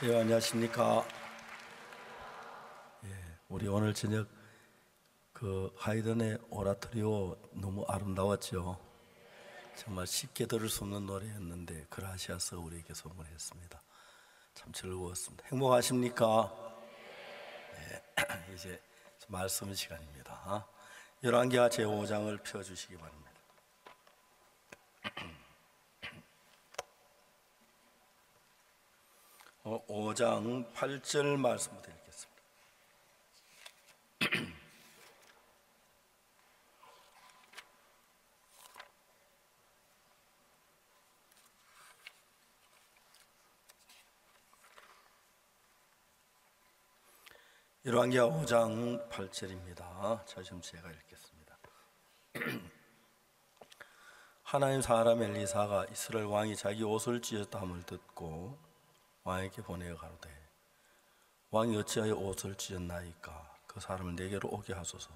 예, 안녕하십니까. 우리 오늘 저녁 그 하이든의 오라토리오 너무 아름다웠죠. 정말 쉽게 들을 수 없는 노래였는데 그라시아서 우리에게 선물했습니다. 참 즐거웠습니다. 행복하십니까? 이제 말씀 시간입니다. 열왕기하 제5장을 펴주시기 바랍니다. 5장 8절 말씀부터 읽겠습니다. 열왕기하 5장 8절입니다. 지금 제가 읽겠습니다. 하나님 사람 엘리사가 이스라엘 왕이 자기 옷을 찢었다함을 듣고 왕에게 보내어 가로되 왕이 어찌하여 옷을 찢었나이까? 그 사람을 내게로 오게 하소서.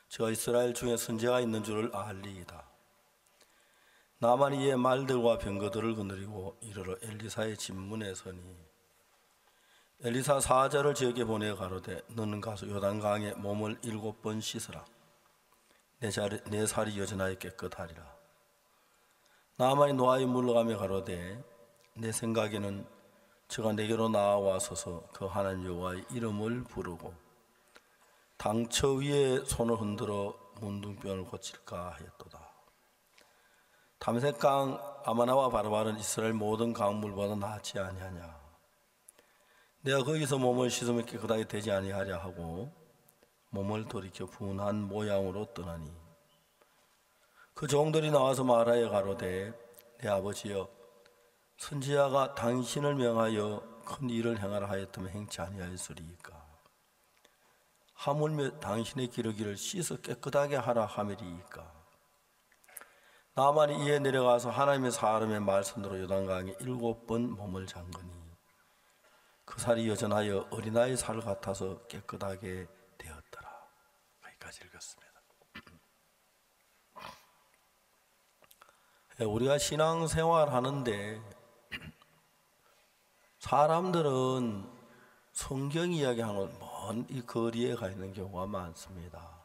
제가 이스라엘 중에 선지자가 있는 줄을 알리이다. 나만이 이에 말들과 병거들을 거느리고 이르러 엘리사의 집문에 서니 엘리사 사자를 저에게 보내어 가로되 너는 가서 요단강에 몸을 7번 씻으라. 내 살이 여전하여 깨끗하리라. 나만이 노아에 물러가며 가로되 내 생각에는 저가 내게로 나와서서 그 하나님 여호와의 이름을 부르고 당처 위에 손을 흔들어 문둥병을 고칠까 하였도다. 담색강 아마나와 바르바른 이스라엘 모든 강물보다 낫지 아니하냐? 내가 거기서 몸을 씻으면 깨끗하게 되지 아니하랴 하고 몸을 돌이켜 분한 모양으로 떠나니 그 종들이 나와서 말하여 가로되 내 아버지여 선지자가 당신을 명하여 큰 일을 행하라 하였다면 행치 아니하였으리이까? 하물며 당신의 기러기를 씻어 깨끗하게 하라 하미리이까? 나만이 이에 내려가서 하나님의 사람의 말씀대로 요단강에 7번 몸을 잠그니 그 살이 여전하여 어린아이 살 같아서 깨끗하게 되었더라. 여기까지 읽었습니다. 우리가 신앙생활 하는데 사람들은 성경 이야기하는 먼 이 거리에 가 있는 경우가 많습니다.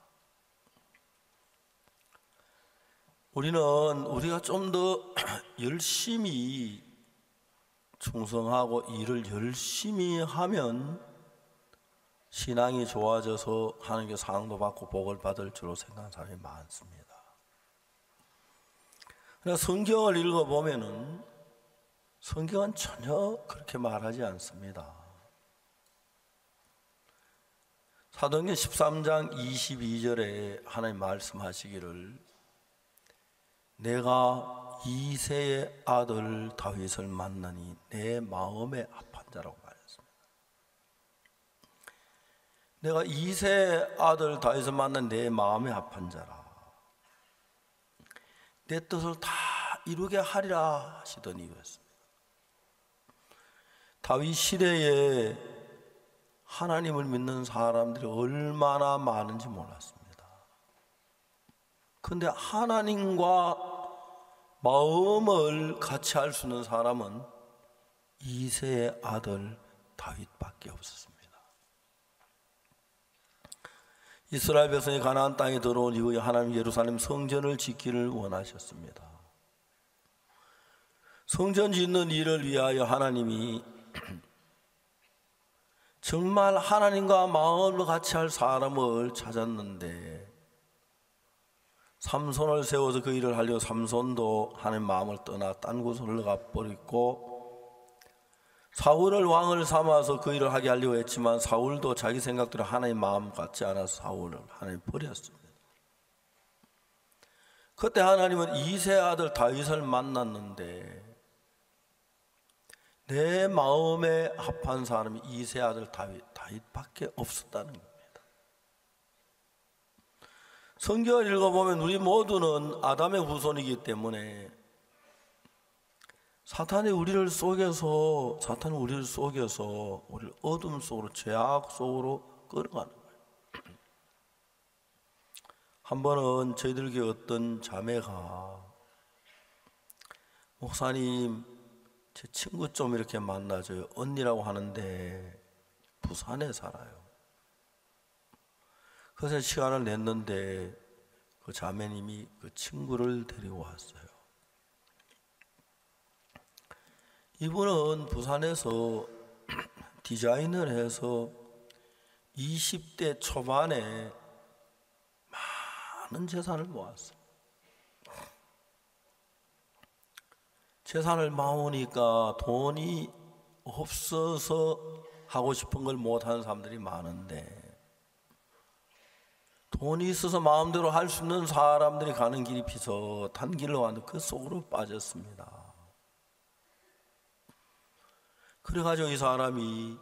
우리가 좀 더 열심히 충성하고 일을 열심히 하면 신앙이 좋아져서 하나님께 사랑도 받고 복을 받을 줄로 생각하는 사람이 많습니다. 그러나 성경을 읽어보면은 성경은 전혀 그렇게 말하지 않습니다. 사도행전 13장 22절에 하나님 말씀하시기를 내가 이새의 아들 다윗을 만나니 내 마음에 합한 자라고 말했습니다. 내가 이새의 아들 다윗을 만난 내 마음에 합한 자라. 내 뜻을 다 이루게 하리라 하시던 이유였습니다. 다윗 시대에 하나님을 믿는 사람들이 얼마나 많은지 몰랐습니다. 그런데 하나님과 마음을 같이 할 수 있는 사람은 이새의 아들 다윗밖에 없었습니다. 이스라엘 백성이 가나안 땅에 들어온 이후에 하나님 예루살렘 성전을 짓기를 원하셨습니다. 성전 짓는 일을 위하여 하나님이 정말 하나님과 마음을 같이 할 사람을 찾았는데 삼손을 세워서 그 일을 하려고 삼손도 하나님 마음을 떠나 딴 곳으로 가버리고 사울을 왕을 삼아서 그 일을 하게 하려고 했지만 사울도 자기 생각대로 하나님 마음 같지 않아서 사울을 하나님 버렸습니다. 그때 하나님은 이새의 아들 다윗을 만났는데 내 마음에 합한 사람이 이새의 아들 다윗밖에 없었다는 겁니다. 성경을 읽어보면 우리 모두는 아담의 후손이기 때문에 사탄이 우리를 속여서 우리를 어둠 속으로 죄악 속으로 끌어가는 거예요. 한 번은 저희들 교회 어떤 자매가 목사님 제 친구 좀 이렇게 만나줘요. 언니라고 하는데 부산에 살아요. 그래서 시간을 냈는데 그 자매님이 그 친구를 데리고 왔어요. 이분은 부산에서 디자인을 해서 20대 초반에 많은 재산을 모았어요. 재산을 모으니까 돈이 없어서 하고 싶은 걸 못하는 사람들이 많은데, 돈이 있어서 마음대로 할 수 있는 사람들이 가는 길이 비슷한 길로 왔는데 그 속으로 빠졌습니다. 그래가지고 이 사람이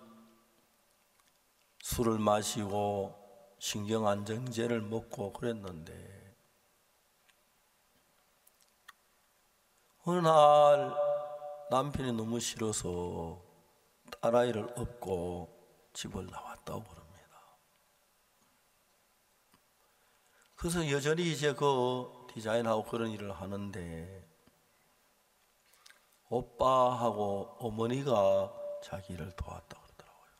술을 마시고 신경안정제를 먹고 그랬는데, 어느 날 남편이 너무 싫어서 딸아이를 업고 집을 나왔다고 그럽니다. 그래서 여전히 이제 그 디자인하고 그런 일을 하는데, 오빠하고 어머니가 자기를 도왔다고 그러더라고요.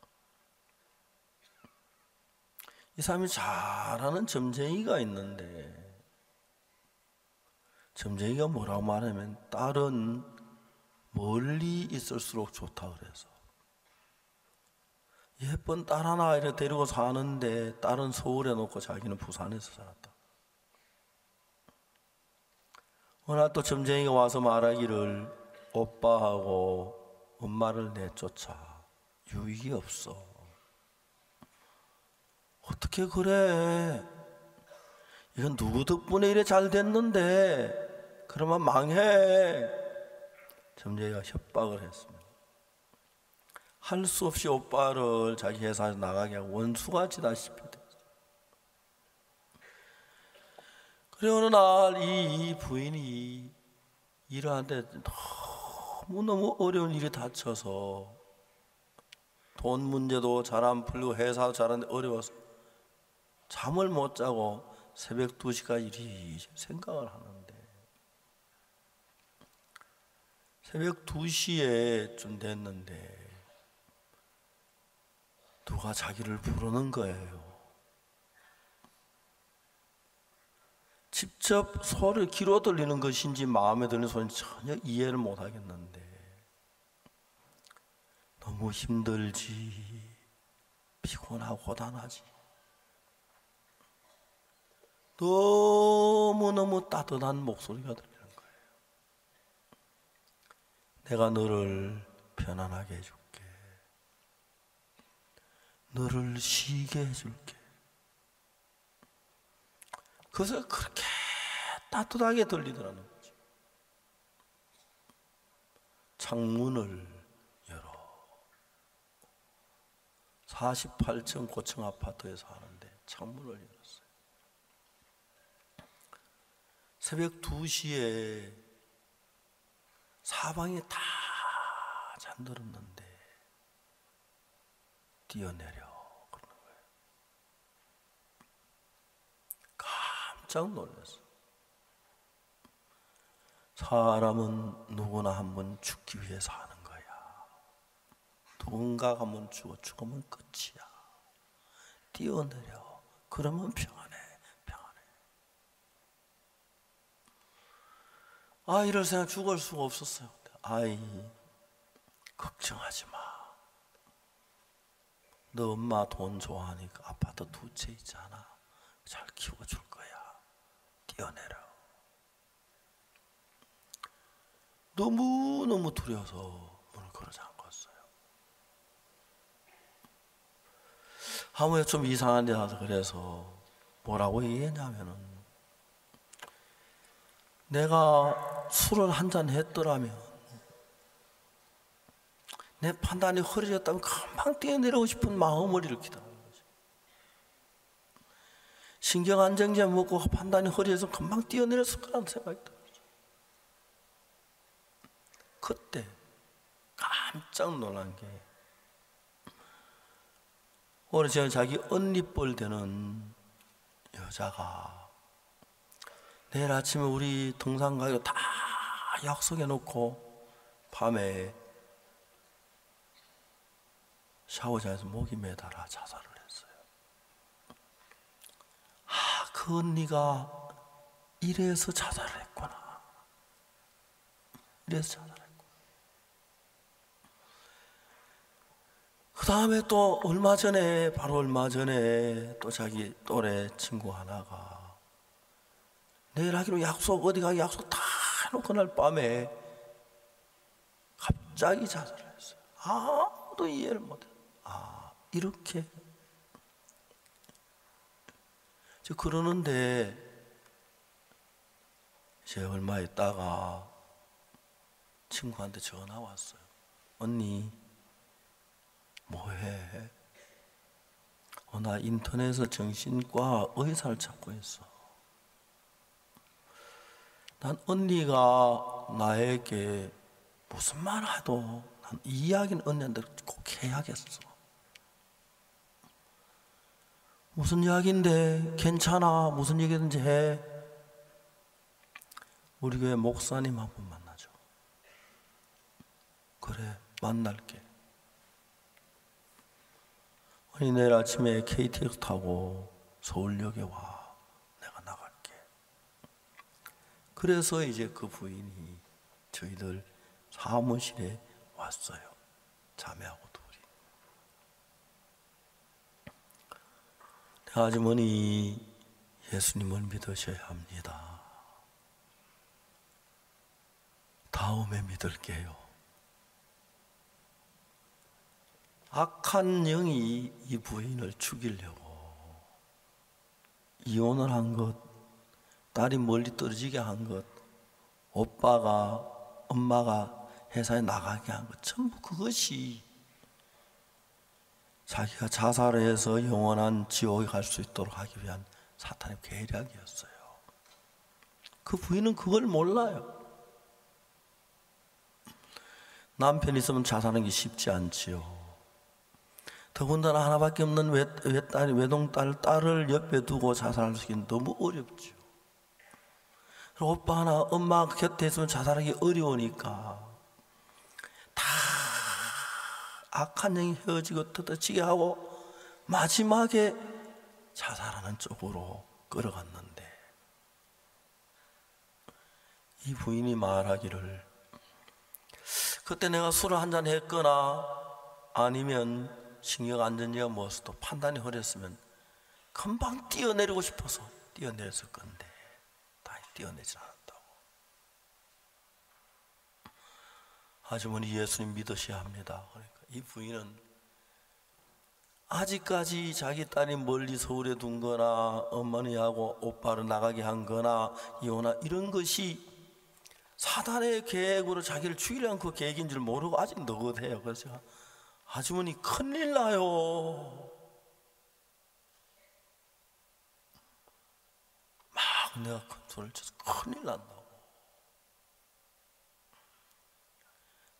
이 사람이 잘하는 점쟁이가 있는데, 점쟁이가 뭐라고 말하면 딸은 멀리 있을수록 좋다 그래서, 예쁜 딸 하나 이렇게 데리고 사는데 딸은 서울에 놓고 자기는 부산에서 살았다. 어느 날 또 점쟁이가 와서 말하기를, 오빠하고 엄마를 내쫓아 유익이 없어. 어떻게 그래? 이건 누구 덕분에 이래 잘 됐는데 그러면 망해. 점쟁이가 협박을 했습니다. 할 수 없이 오빠를 자기 회사에서 나가게 하고 원수가 지다시피 됐어요. 그래 어느 날 이 부인이 일을 하는데 너무너무 어려운 일이 닥쳐서 돈 문제도 잘 안 풀리고 회사도 잘 안 돼 어려워서 잠을 못 자고 새벽 2시까지 이리 생각을 하는데, 새벽 2시에 좀 됐는데 누가 자기를 부르는 거예요. 직접 소리를 귀로 들리는 것인지 마음에 드는 소리는 전혀 이해를 못 하겠는데, 너무 힘들지, 피곤하고 고단하지, 너무너무 따뜻한 목소리가 들리는 거예요. 내가 너를 편안하게 해줄게. 너를 쉬게 해줄게. 그래서 그렇게 따뜻하게 들리더라는 거죠. 창문을 열어. 48층 고층 아파트에 사는데 창문을 열었어요. 새벽 2시에 사방이 다 잠들었는데 뛰어내려 그러는 거예요. 깜짝 놀랐어. 사람은 누구나 한 번 죽기 위해 사는 거야. 누군가 한 번 죽으면 끝이야. 뛰어내려. 그러면 평안해. 이럴 생각 죽을 수가 없었어요. 아이, 걱정하지 마. 너 엄마 돈 좋아하니까 아파트 2채 있잖아. 잘 키워줄 거야. 뛰어내려. 너무너무 두려워서 문을 걸어 잠갔어요. 아무래도 좀 이상한 데 가서 그래서 뭐라고 얘기했냐면은, 내가 술을 한잔 했더라면, 내 판단이 흐려졌다면 금방 뛰어내리고 싶은 마음을 일으키더라는 거죠. 신경안정제 먹고 판단이 흐려져서 금방 뛰어내렸을 거라는 생각이 들어요. 그때 깜짝 놀란 게, 오늘 제가 자기 언니뻘 되는 여자가 내일 아침에 우리 등산 가기로 다 약속해 놓고 밤에 샤워장에서 목이 매달아 자살을 했어요. 아, 그 언니가 이래서 자살을 했구나. 이래서 자살을 했구나. 그 다음에 또 바로 얼마 전에 또 자기 또래 친구 하나가 내일 하기로 약속, 어디 가기 약속 다 해놓고 그날 밤에 갑자기 자살을 했어요. 아무도 이해를 못해요. 아, 이렇게. 그러는데 이제 얼마 있다가 친구한테 전화 왔어요. 언니, 뭐해? 나 인터넷에서 정신과 의사를 찾고 있어. 난 언니가 나에게 무슨 말 해도 난 이 이야기는 언니한테 꼭 해야겠어. 무슨 이야기인데? 괜찮아. 무슨 얘기든지 해. 우리 교회 목사님 한 분 만나죠. 그래, 만날게. 아니, 내일 아침에 KTX 타고 서울역에 와. 내가 나갈게. 그래서 이제 그 부인이 저희들 사무실에 왔어요. 자매하고 둘이. 아주머니, 예수님을 믿으셔야 합니다. 다음에 믿을게요. 악한 영이 이 부인을 죽이려고 이혼을 한 것, 딸이 멀리 떨어지게 한 것, 오빠가, 엄마가 회사에 나가게 한 것, 전부 그것이 자기가 자살을 해서 영원한 지옥에 갈 수 있도록 하기 위한 사탄의 계략이었어요. 그 부인은 그걸 몰라요. 남편 있으면 자살하는 게 쉽지 않지요. 더군다나 하나밖에 없는 외동딸을 옆에 두고 자살하기는 너무 어렵죠. 그리고 오빠 하나, 엄마 곁에 있으면 자살하기 어려우니까 다 악한 영이 헤어지고 뜯어지게 하고 마지막에 자살하는 쪽으로 끌어갔는데, 이 부인이 말하기를, 그때 내가 술을 한잔 했거나 아니면 신경 안전지가 무엇도 판단이 흐렸으면 금방 뛰어내리고 싶어서 뛰어내렸을 건데 다행히 뛰어내지 않았다고. 아주머니, 예수님 믿으셔야 합니다. 그러니까 이 부인은 아직까지 자기 딸이 멀리 서울에 둔 거나 어머니하고 오빠를 나가게 한 거나 이혼하 이런 것이 사단의 계획으로 자기를 죽이려는 그 계획인 줄 모르고 아직 너긋해요. 그래서 제가, 아주머니 큰일 나요. 막 내가 큰 소리를 쳐서 큰일 난다고.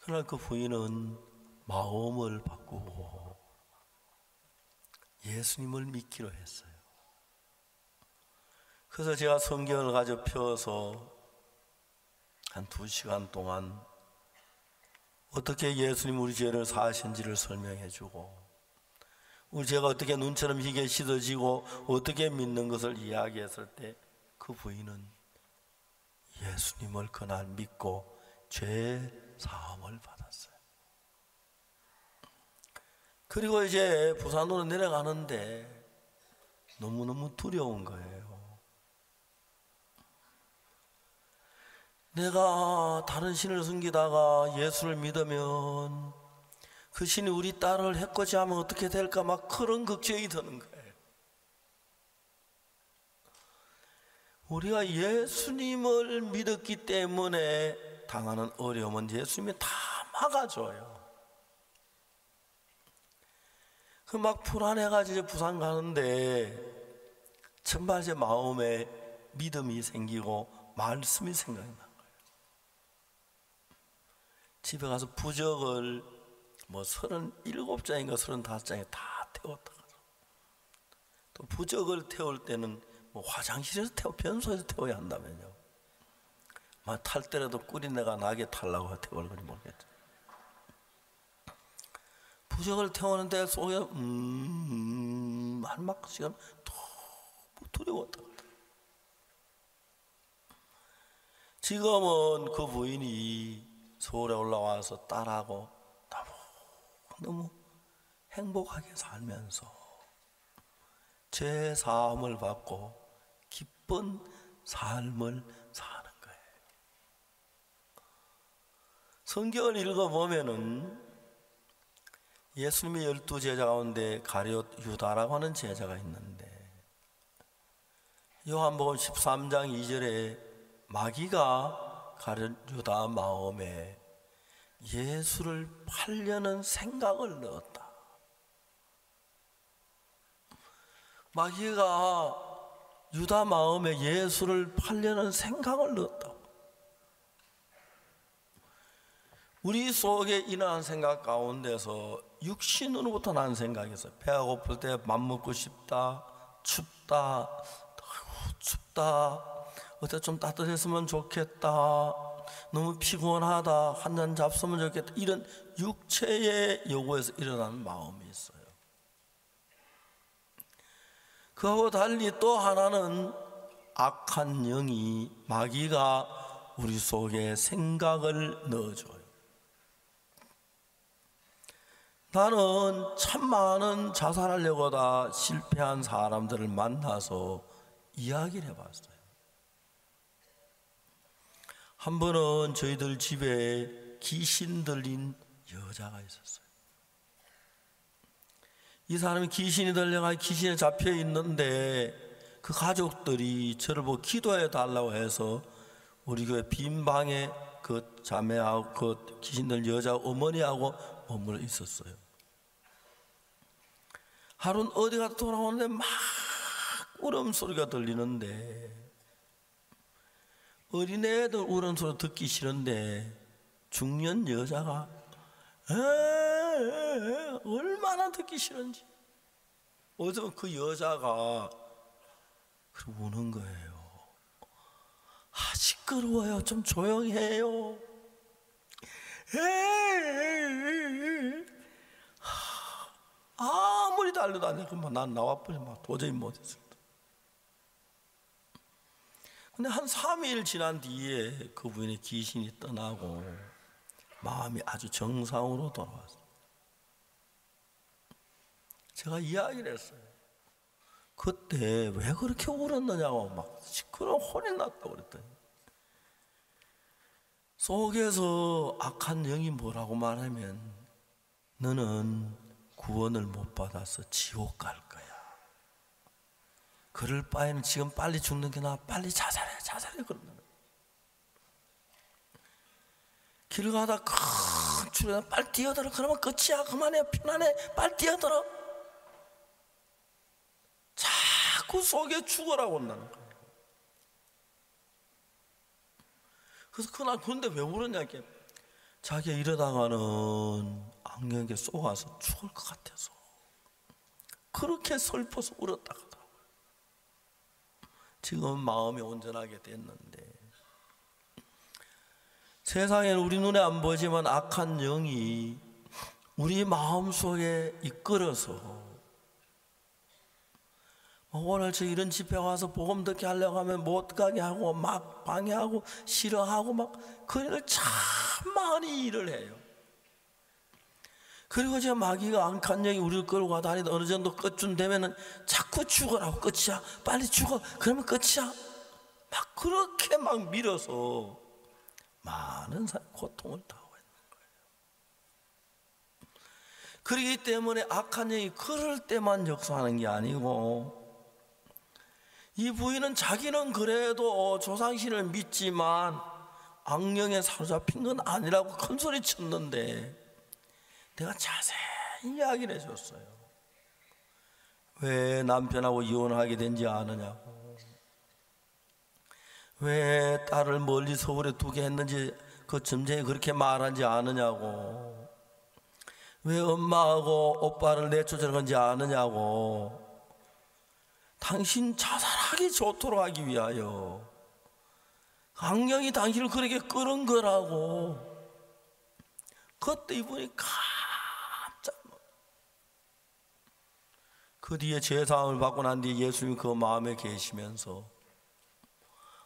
그날 그 부인은 마음을 바꾸고 예수님을 믿기로 했어요. 그래서 제가 성경을 가져 펴서 한 2시간 동안 어떻게 예수님 우리 죄를 사하신지를 설명해 주고, 우리 죄가 어떻게 눈처럼 희게 씻어지고 어떻게 믿는 것을 이야기했을 때 그 부인은 예수님을 그날 믿고 죄 사함을 받았어요. 그리고 이제 부산으로 내려가는데 너무너무 두려운 거예요. 내가 다른 신을 섬기다가 예수를 믿으면 그 신이 우리 딸을 해코지하면 어떻게 될까, 막 그런 걱정이 드는 거예요. 우리가 예수님을 믿었기 때문에 당하는 어려움은 예수님이 다 막아줘요. 그 막 불안해가지고 부산 가는데 정말 제 마음에 믿음이 생기고 말씀이 생각이 나. 집에 가서 부적을 뭐 37장인가 35장에 다 태웠다. 또 부적을 태울 때는 뭐 화장실에서 변소에서 태워야 한다면요. 막 탈 때라도 꿀이내가 나게 탈라고 태우는 건지 모르겠죠. 부적을 태우는데 속에 한막 시간 너무 두려웠다. 지금은 그 부인이 서울에 올라와서 딸하고 너무 행복하게 살면서 제 사함을 받고 기쁜 삶을 사는 거예요. 성경을 읽어보면은 예수님의 12 제자 가운데 가룟 유다라고 하는 제자가 있는데, 요한복음 13장 2절에 마귀가 가룟 유다 마음에 예수를 팔려는 생각을 넣었다. 마귀가 유다 마음에 예수를 팔려는 생각을 넣었다. 우리 속에 일어난 생각 가운데서 육신으로부터 난 생각이 있어요. 배가 고플 때 밥 먹고 싶다, 춥다, 춥다, 어때 좀 따뜻했으면 좋겠다, 너무 피곤하다, 한 잔 잡수면 좋겠다, 이런 육체의 요구에서 일어나는 마음이 있어요. 그하고 달리 또 하나는 악한 영이, 마귀가 우리 속에 생각을 넣어줘요. 나는 참 많은 자살하려고 다 실패한 사람들을 만나서 이야기를 해봤어요. 한 번은 저희들 집에 귀신 들린 여자가 있었어요. 이 사람이 귀신이 들려가 귀신에 잡혀 있는데 그 가족들이 저를 보고 기도해 달라고 해서 우리 교회 빈 방에 그 자매하고 그 귀신 들린 여자 어머니하고 머물러 있었어요. 하루는 어디 갔다 돌아오는데 막 울음소리가 들리는데, 어린애들 울음소리 듣기 싫은데 중년 여자가 얼마나 듣기 싫은지 어디서 그 여자가 우는 거예요. 시끄러워요, 좀 조용히 해요. 아무리 달려도 안 돼. 그럼 난 나와버려. 도저히 못했습니다. 근데 한 3일 지난 뒤에 그 부인의 귀신이 떠나고 마음이 아주 정상으로 돌아왔어요. 제가 이야기를 했어요. 그때 왜 그렇게 울었느냐고 막 시끄러운 혼이 났다고 그랬더니, 속에서 악한 영이 뭐라고 말하면 너는 구원을 못 받아서 지옥 갈 거야. 그럴 바에는 지금 빨리 죽는 게 나아. 빨리 자살해 그런다는 거야. 길 가다 큰 출에 빨리 뛰어들어. 그러면 끝이야. 그만해. 편안해. 빨리 뛰어들어. 자꾸 속에 죽으라고 한다는 거야. 그래서 그날 그런데 왜 울었냐 이렇게, 자기가 이러다가는 악령에게 쏘아서 죽을 것 같아서 그렇게 슬퍼서 울었다 하더라고요. 지금 마음이 온전하게 됐는데, 세상에는 우리 눈에 안 보이지만 악한 영이 우리 마음속에 이끌어서 오늘 저 이런 집회 와서 복음 듣게 하려고 하면 못 가게 하고 막 방해하고 싫어하고 막 그 일을 참 많이 일을 해요. 그리고 제가 마귀가 악한 영이 우리를 끌고 가다 아니다 어느 정도 끝쯤 되면은 자꾸 죽어라고. 끝이야. 빨리 죽어. 그러면 끝이야. 막 그렇게 막 밀어서 많은 사람이 고통을 당하고 있는 거예요. 그렇기 때문에 악한 영이 그럴 때만 역사하는 게 아니고, 이 부인은 자기는 그래도 조상신을 믿지만 악령에 사로잡힌 건 아니라고 큰 소리 쳤는데, 내가 자세히 이야기를 해줬어요. 왜 남편하고 이혼하게 된지 아느냐고, 왜 딸을 멀리 서울에 두게 했는지 그 점쟁이 그렇게 말한지 아느냐고, 왜 엄마하고 오빠를 내쫓으는 건지 아느냐고, 당신 자살하기 좋도록 하기 위하여 악령이 당신을 그렇게 끌은 거라고. 그때 이분이 깜짝 놀랐어요. 그 뒤에 제사함을 받고 난 뒤에 예수님이 그 마음에 계시면서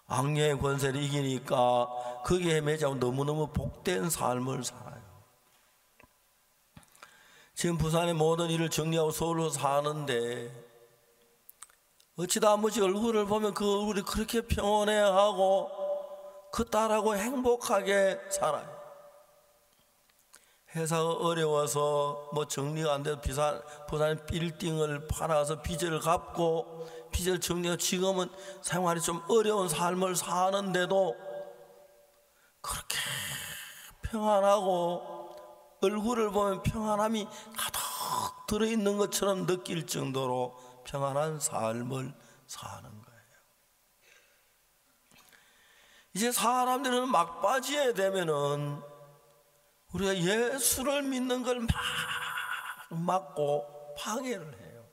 악령의 권세를 이기니까 거기에 매지 않고 너무너무 복된 삶을 살아요. 지금 부산의 모든 일을 정리하고 서울로 사는데 어찌다 아버지 얼굴을 보면 그 얼굴이 그렇게 평온해하고 그 딸하고 행복하게 살아요. 회사가 어려워서 뭐 정리가 안 돼서 부산 빌딩을 팔아서 빚을 갚고 빚을 정리하고 지금은 생활이 좀 어려운 삶을 사는데도 그렇게 평안하고 얼굴을 보면 평안함이 가득 들어있는 것처럼 느낄 정도로 평안한 삶을 사는 거예요. 이제 사람들은 막바지에 되면은 우리가 예수를 믿는 걸 막 막고 방해를 해요.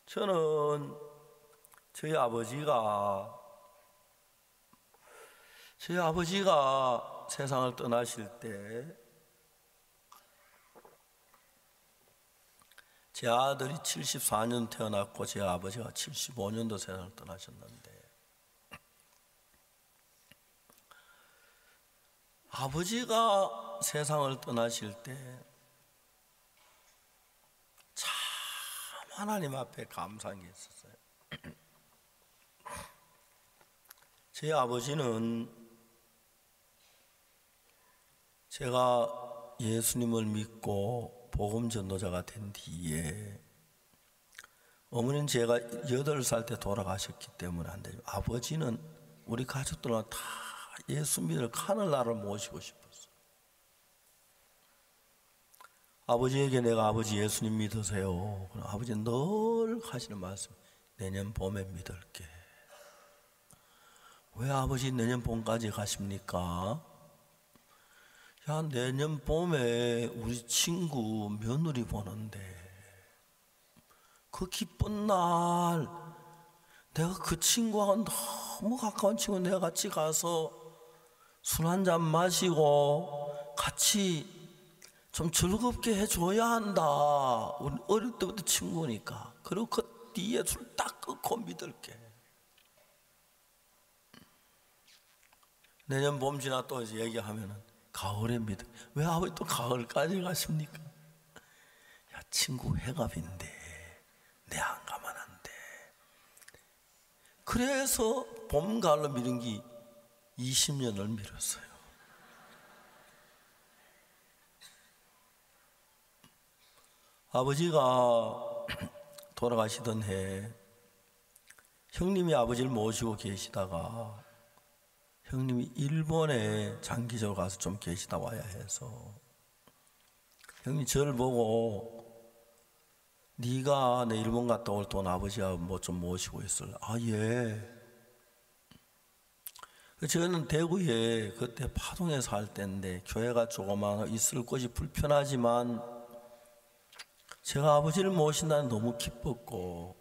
저는 저희 아버지가 세상을 떠나실 때 제 아들이 74년 태어났고 제 아버지가 75년도 세상을 떠나셨는데 아버지가 세상을 떠나실 때 참 하나님 앞에 감사한 게 있었어요. 제 아버지는 제가 예수님을 믿고 복음 전도자가 된 뒤에 어머니는 제가 8살 때 돌아가셨기 때문에 안 되죠. 아버지는 우리 가족들은 다 예수 믿을 하늘나라를 모시고 싶었어요. 아버지에게 내가 아버지 예수님 믿으세요. 그럼 아버지는 늘 하시는 말씀, 내년 봄에 믿을게. 왜 아버지 내년 봄까지 가십니까? 야, 내년 봄에 우리 친구 며느리 보는데 그 기쁜 날 내가 그 친구하고 너무 가까운 친구 내가 같이 가서 술 한잔 마시고 같이 좀 즐겁게 해줘야 한다. 우리 어릴 때부터 친구니까. 그리고 그 뒤에 술 딱 끊고 믿을게. 내년 봄 지나 또 이제 얘기하면은 가을에 믿어. 왜 아버지 또 가을까지 가십니까? 야, 친구 회갑인데 내 안 가면 안 돼. 그래서 봄 가을로 미룬 게 20년을 미뤘어요. 아버지가 돌아가시던 해 형님이 아버지를 모시고 계시다가 형님이 일본에 장기적으로 가서 좀 계시다 와야 해서 형님 저를 보고 네가 내 일본 갔다 올 돈 아버지가 뭐 좀 모시고 있을래? 아, 예. 저는 대구에 그때 파동에 살 때인데 교회가 조그마한 있을 곳이 불편하지만 제가 아버지를 모신다는 너무 기뻤고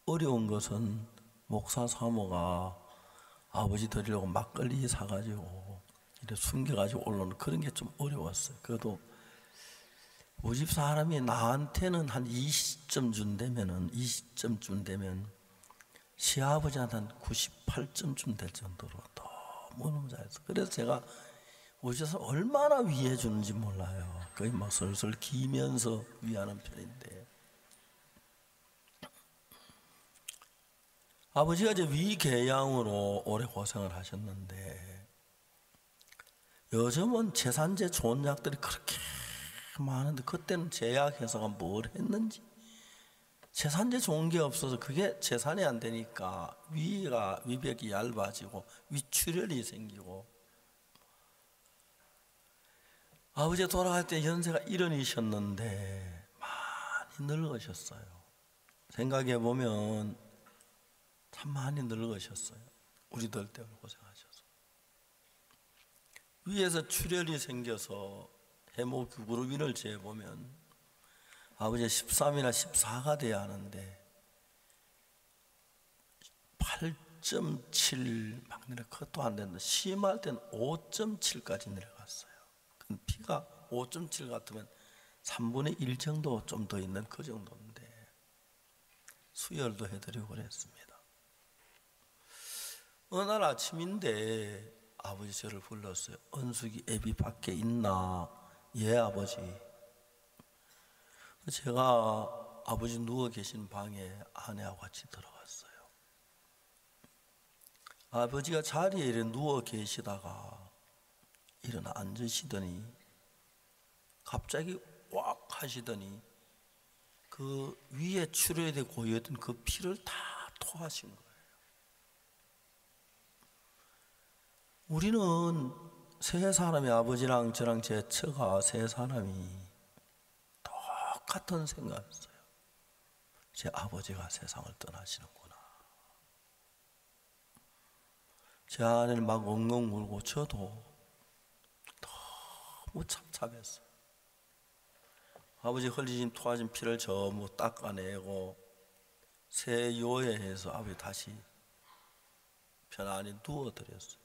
어려운 것은 목사 사모가 아버지 드리려고 막걸리 사가지고 이렇게 숨겨가지고 올라오는 그런 게 좀 어려웠어요. 그래도 우리 집 사람이 나한테는 한 20점쯤 되면 시아버지한테 한 98점쯤 될 정도로 너무너무 잘했어요. 그래서 제가 우리 집에서 얼마나 위해 주는지 몰라요. 거의 막 솔솔 기면서 위하는 편인데 아버지가 이제 위궤양으로 오래 고생을 하셨는데 요즘은 제산제 좋은 약들이 그렇게 많은데 그때는 제약회사가 뭘 했는지 제산제 좋은 게 없어서 그게 제산이 안 되니까 위벽이 얇아지고 위출혈이 생기고 아버지가 돌아갈 때 연세가 70이셨는데 많이 늙으셨어요. 생각해 보면 참 많이 늙으셨어요. 우리들 때문에 고생하셔서 위에서 출혈이 생겨서 헤모글로빈을 재보면 아버지가 13이나 14가 돼야 하는데 8.7 막 내려 그것도 안 된다. 심할 때는 5.7까지 내려갔어요. 피가 5.7 같으면 3분의 1 정도 좀 더 있는 그 정도인데 수혈도 해드리고 그랬습니다. 어느 날 아침인데 아버지 저를 불렀어요. 은숙이 애비 밖에 있나? 예 아버지. 제가 아버지 누워 계신 방에 아내하고 같이 들어갔어요. 아버지가 자리에 이렇게 누워 계시다가 일어나 앉으시더니 갑자기 왁 하시더니 그 위에 출혈에 고였던 그 피를 다 토하신 거예요. 우리는 세 사람이 아버지랑 저랑 제 처가 세 사람이 똑같은 생각이었어요. 제 아버지가 세상을 떠나시는구나. 제 아내는 막 엉엉 울고 저도 너무 참참했어요. 아버지 흘리신 토하신 피를 전부 닦아내고 새 요해해서 아버지 다시 편안히 누워드렸어요.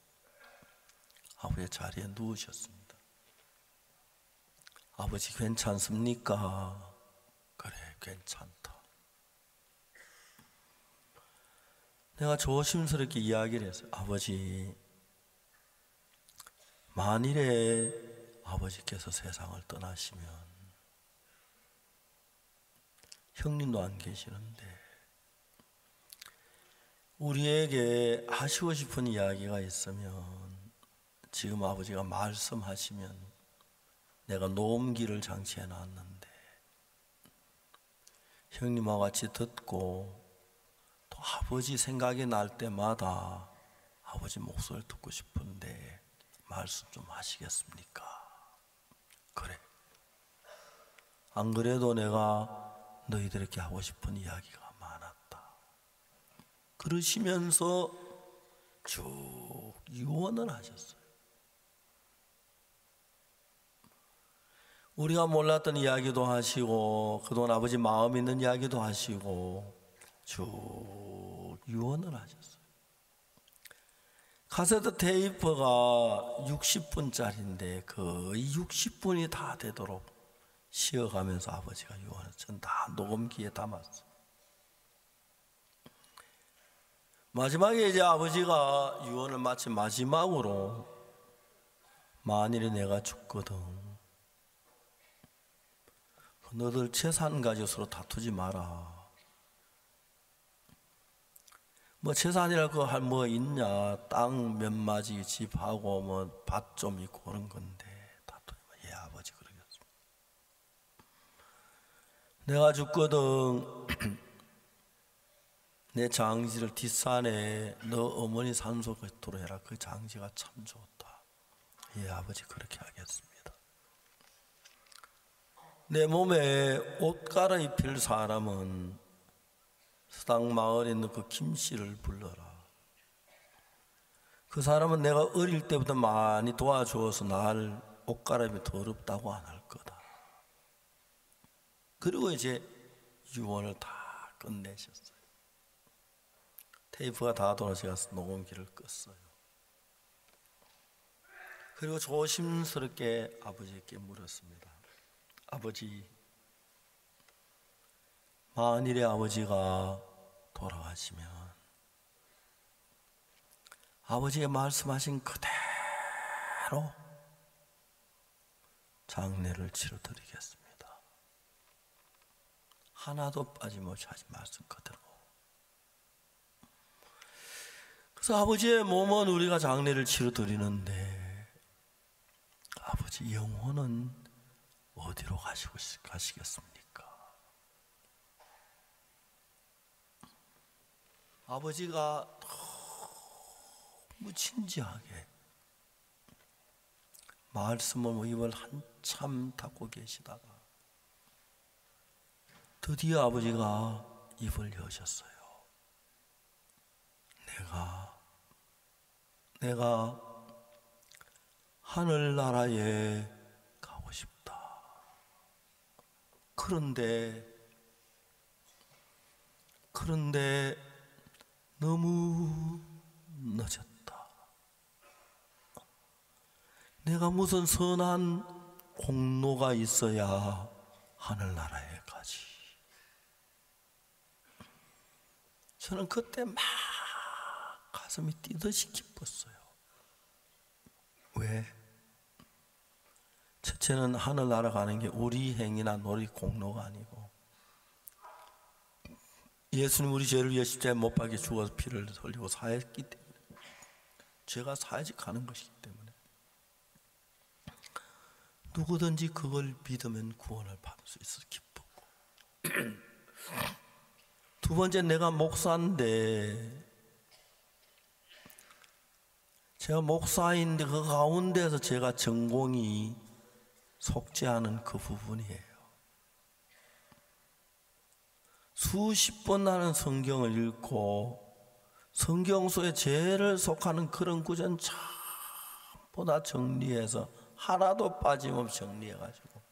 아버지 자리에 누우셨습니다. 아버지 괜찮습니까? 그래 괜찮다. 내가 조심스럽게 이야기를 했어요. 아버지 만일에 아버지께서 세상을 떠나시면 형님도 안 계시는데 우리에게 하시고 싶은 이야기가 있으면 지금 아버지가 말씀하시면 내가 녹음기를 장치해 놨는데 형님하고 같이 듣고 또 아버지 생각이 날 때마다 아버지 목소리를 듣고 싶은데 말씀 좀 하시겠습니까? 그래. 안 그래도 내가 너희들에게 하고 싶은 이야기가 많았다. 그러시면서 쭉 유언을 하셨어요. 우리가 몰랐던 이야기도 하시고 그동안 아버지 마음 있는 이야기도 하시고 쭉 유언을 하셨어요. 카세트 테이프가 60분짜리인데 거의 60분이 다 되도록 쉬어가면서 아버지가 유언을 전 다 녹음기에 담았어요. 마지막에 이제 아버지가 유언을 마친 마지막으로 만일에 내가 죽거든 너들 재산 가지고 서로 다투지 마라. 뭐 재산이라 그거 할 뭐 있냐? 땅 몇 마지 집하고 뭐 밭 좀 있고 그런 건데 다투지 마. 예 아버지 그러겠습니다. 내가 죽거든 내 장지를 뒷산에 너 어머니 산소 곁으로 해라. 그 장지가 참 좋다. 예 아버지 그렇게 하겠습니다. 내 몸에 옷 갈아입힐 사람은 서당 마을에 있는 그 김씨를 불러라. 그 사람은 내가 어릴 때부터 많이 도와주어서 날 옷 갈아입이 더럽다고 안 할 거다. 그리고 이제 유언을 다 끝내셨어요. 테이프가 다 돌아서 제가 녹음기를 껐어요. 그리고 조심스럽게 아버지께 물었습니다. 아버지, 만일에 아버지가 돌아가시면 아버지의 말씀하신 그대로 장례를 치러드리겠습니다. 하나도 빠짐없이 하신 말씀 그대로. 그래서 아버지의 몸은 우리가 장례를 치러드리는데 아버지 영혼은 어디로 가시겠습니까? 아버지가 너무 진지하게 말씀을 입을 한참 닫고 계시다가 드디어 아버지가 입을 여셨어요. 내가 하늘나라에 가고 싶다. 그런데 너무 늦었다. 내가 무슨 선한 공로가 있어야 하늘나라에 가지. 저는 그때 막 가슴이 뛰듯이 기뻤어요. 왜? 첫째는 하늘나라 가는 게 우리 행위나 우리 공로가 아니고 예수님 우리 죄를 위해 십자가에 못 박혀 죽어서 피를 흘리고 사했기 때문에, 죄가 사야지 가는 것이기 때문에 누구든지 그걸 믿으면 구원을 받을 수 있어서 기뻤고, 두 번째, 내가 목사인데, 제가 목사인데 그 가운데서 제가 전공이 속죄하는 그 부분이에요. 수십 번 나는 성경을 읽고 성경 속에 죄를 속하는 그런 구절은 전부 다 정리해서 하나도 빠짐없이 정리해가지고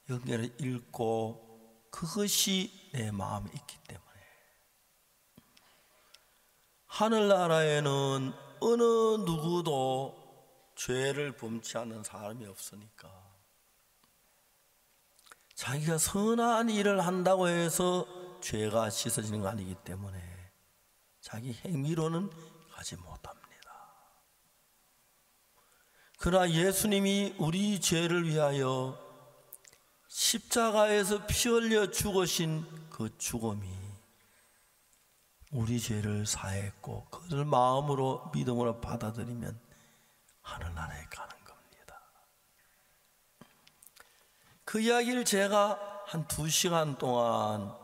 여기를 읽고 그것이 내 마음에 있기 때문에, 하늘나라에는 어느 누구도 죄를 범치 않는 사람이 없으니까 자기가 선한 일을 한다고 해서 죄가 씻어지는 거 아니기 때문에 자기 행위로는 가지 못합니다. 그러나 예수님이 우리 죄를 위하여 십자가에서 피 흘려 죽으신 그 죽음이 우리 죄를 사했고 그것을 마음으로 믿음으로 받아들이면 하늘나라에 가는 겁니다. 그 이야기를 제가 한 2시간 동안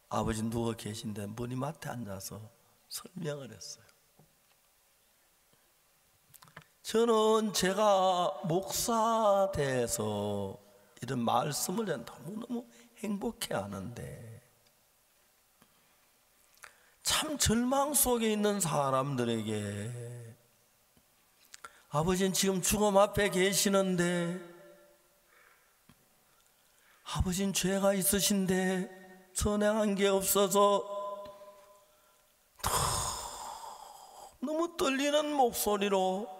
아버지 누워 계신데 머리맡에 앉아서 설명을 했어요. 저는 제가 목사 돼서 이런 말씀을 너무너무 행복해 하는데, 참 절망 속에 있는 사람들에게 아버지는 지금 죽음 앞에 계시는데, 아버지는 죄가 있으신데 선행한 게 없어서 너무 떨리는 목소리로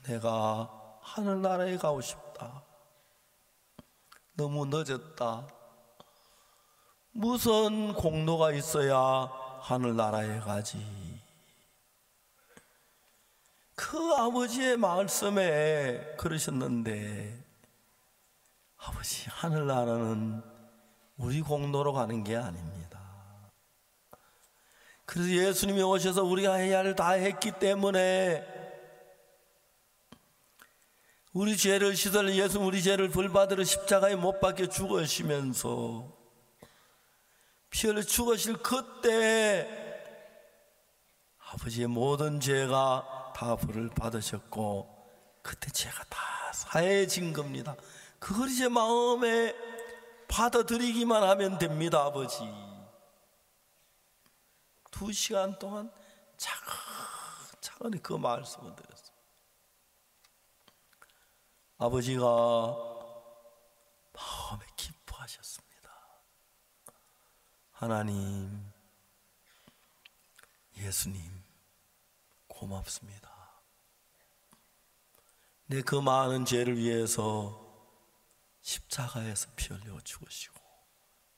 내가 하늘나라에 가고 싶다, 너무 늦었다, 무슨 공로가 있어야 하늘나라에 가지. 그 아버지의 말씀에 그러셨는데, 아버지, 하늘나라는 우리 공로로 가는 게 아닙니다. 그래서 예수님이 오셔서 우리가 해야 할 다 했기 때문에 우리 죄를 씻을 예수, 우리 죄를 벌받으러 십자가에 못 박혀 죽으시면서 피 흘려 죽으실 그때 아버지의 모든 죄가 다 벌을 받으셨고 그때 죄가 다 사해진 겁니다. 그걸 이제 마음에 받아들이기만 하면 됩니다. 아버지, 2시간 동안 차근차근히 그 말씀을 드렸어요. 아버지가 마음에 기뻐하셨습니다. 하나님, 예수님 고맙습니다. 내 그 많은 죄를 위해서 십자가에서 피 흘려 죽으시고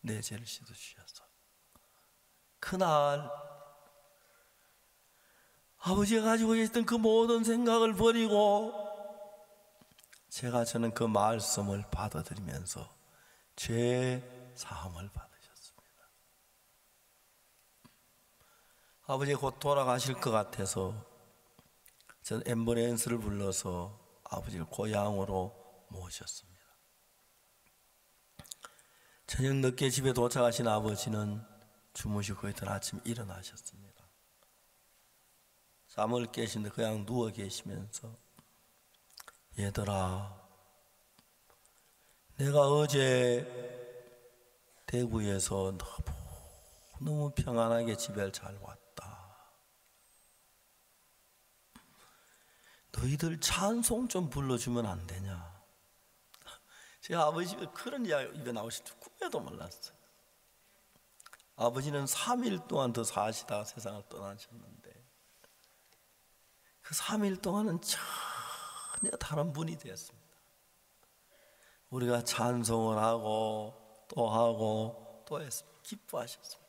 내 죄를 씻어주셔서 그날 아버지가 가지고 계셨던 그 모든 생각을 버리고 저는 그 말씀을 받아들이면서 죄 사함을 받으셨습니다. 아버지 곧 돌아가실 것 같아서 저는 앰뷸런스를 불러서 아버지를 고향으로 모셨습니다. 저녁 늦게 집에 도착하신 아버지는 주무시고 있던 아침에 일어나셨습니다. 잠을 깨시는데 그냥 누워 계시면서, 얘들아, 내가 어제 대구에서 너무 평안하게 집에 잘 왔다. 너희들 찬송 좀 불러주면 안 되냐? 제 아버지 그런 이야기 입에 나오실 줄 꿈에도 몰랐어요. 아버지는 3일 동안 더 사시다가 세상을 떠나셨는데 그 3일 동안은 전혀 다른 분이 되었습니다. 우리가 찬송을 하고 또 했습니다. 기뻐하셨습니다.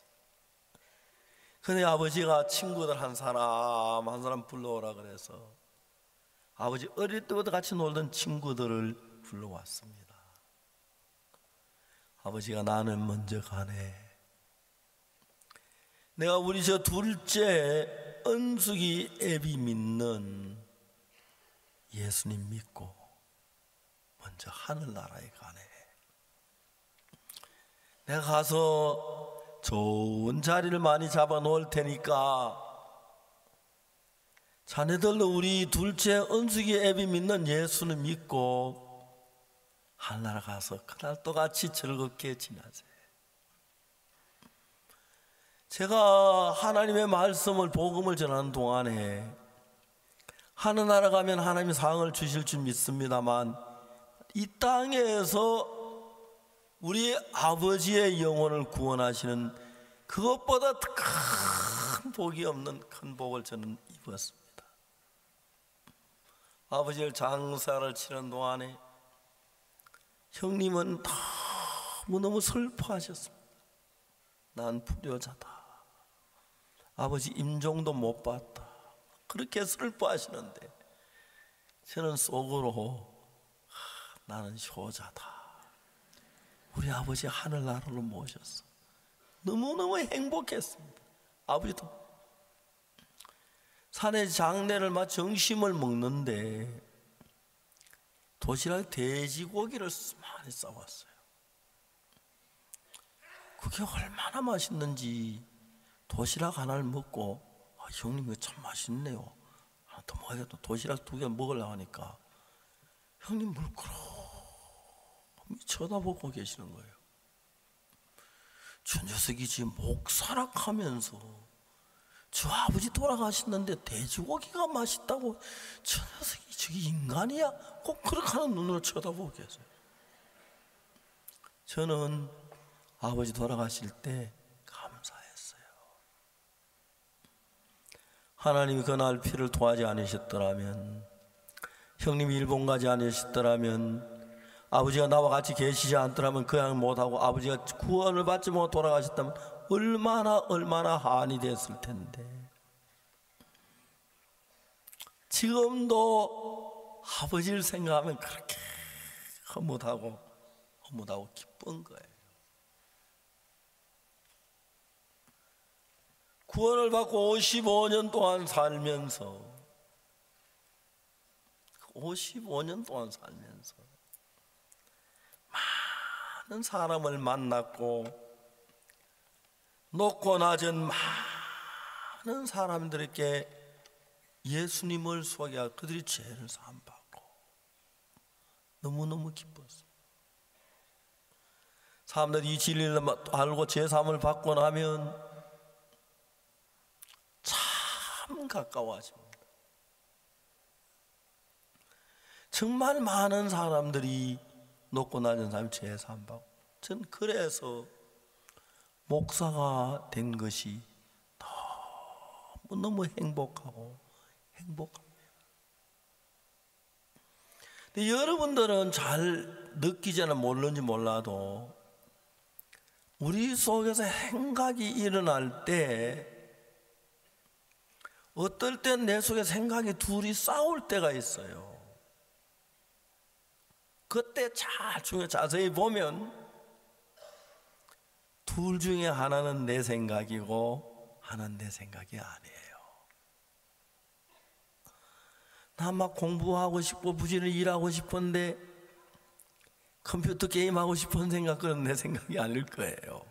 근데 아버지가 친구들 한 사람 불러오라 그래서 아버지 어릴 때부터 같이 놀던 친구들을 불러왔습니다. 아버지가 나는 먼저 가네. 내가 우리 저 둘째 은숙이 애비 믿는 예수님 믿고 먼저 하늘나라에 가네. 내가 가서 좋은 자리를 많이 잡아 놓을 테니까 자네들도 우리 둘째 은숙이 애비 믿는 예수는 믿고 하늘나라 가서 그날 또 같이 즐겁게 지나세요. 제가 하나님의 말씀을 복음을 전하는 동안에 하늘나라 가면 하나님이 상을 주실 줄 믿습니다만 이 땅에서 우리 아버지의 영혼을 구원하시는 그것보다 큰 복이 없는 큰 복을 저는 입었습니다. 아버지를 장사를 치는 동안에 형님은 너무너무 슬퍼하셨습니다. 난 불효자다. 아버지 임종도 못 봤다. 그렇게 슬퍼하시는데 저는 속으로 나는 효자다. 우리 아버지 하늘나라로 모셨어. 너무너무 행복했습니다. 아버지도 산에 장례를 막 정심을 먹는데 도시락 돼지고기를 많이 싸왔어요. 그게 얼마나 맛있는지 도시락 하나를 먹고 형님 이거 참 맛있네요. 하나 더 먹어야겠다. 도시락 2개 먹으려고 하니까 형님 물끄러미 쳐다보고 계시는 거예요. 저 녀석이 지금 목사락하면서 저 아버지 돌아가셨는데 돼지고기가 맛있다고 저 녀석이 저기 인간이야? 꼭 그렇게 하는 눈으로 쳐다보고 계세요. 저는 아버지 돌아가실 때 감사했어요. 하나님이 그날 피를 토하지 않으셨더라면, 형님이 일본 가지 않으셨더라면, 아버지가 나와 같이 계시지 않더라면 그 양 못하고 아버지가 구원을 받지 못하고 돌아가셨다면 얼마나 한이 됐을 텐데, 지금도 아버지를 생각하면 그렇게 허무하고 기쁜 거예요. 구원을 받고 55년 동안 살면서 많은 사람을 만났고 높고 낮은 많은 사람들에게 예수님을 소개하고 그들이 죄를 사함받고 너무너무 기뻤어요. 사람들이 이 진리를 알고 죄 사함을 받고 나면 참 가까워집니다. 정말 많은 사람들이 높고 낮은 사람이 죄 사함받고, 전 그래서 목사가 된 것이 너무 행복합니다. 근데 여러분들은 잘 느끼지는 모르는지 몰라도 우리 속에서 행각이 일어날 때 어떨 땐 내 속에 생각이 둘이 싸울 때가 있어요. 그때 자세히 보면 둘 중에 하나는 내 생각이고 하나는 내 생각이 아니에요. 나 막 공부하고 싶고 부지런히 일하고 싶은데 컴퓨터 게임하고 싶은 생각, 그런 내 생각이 아닐 거예요.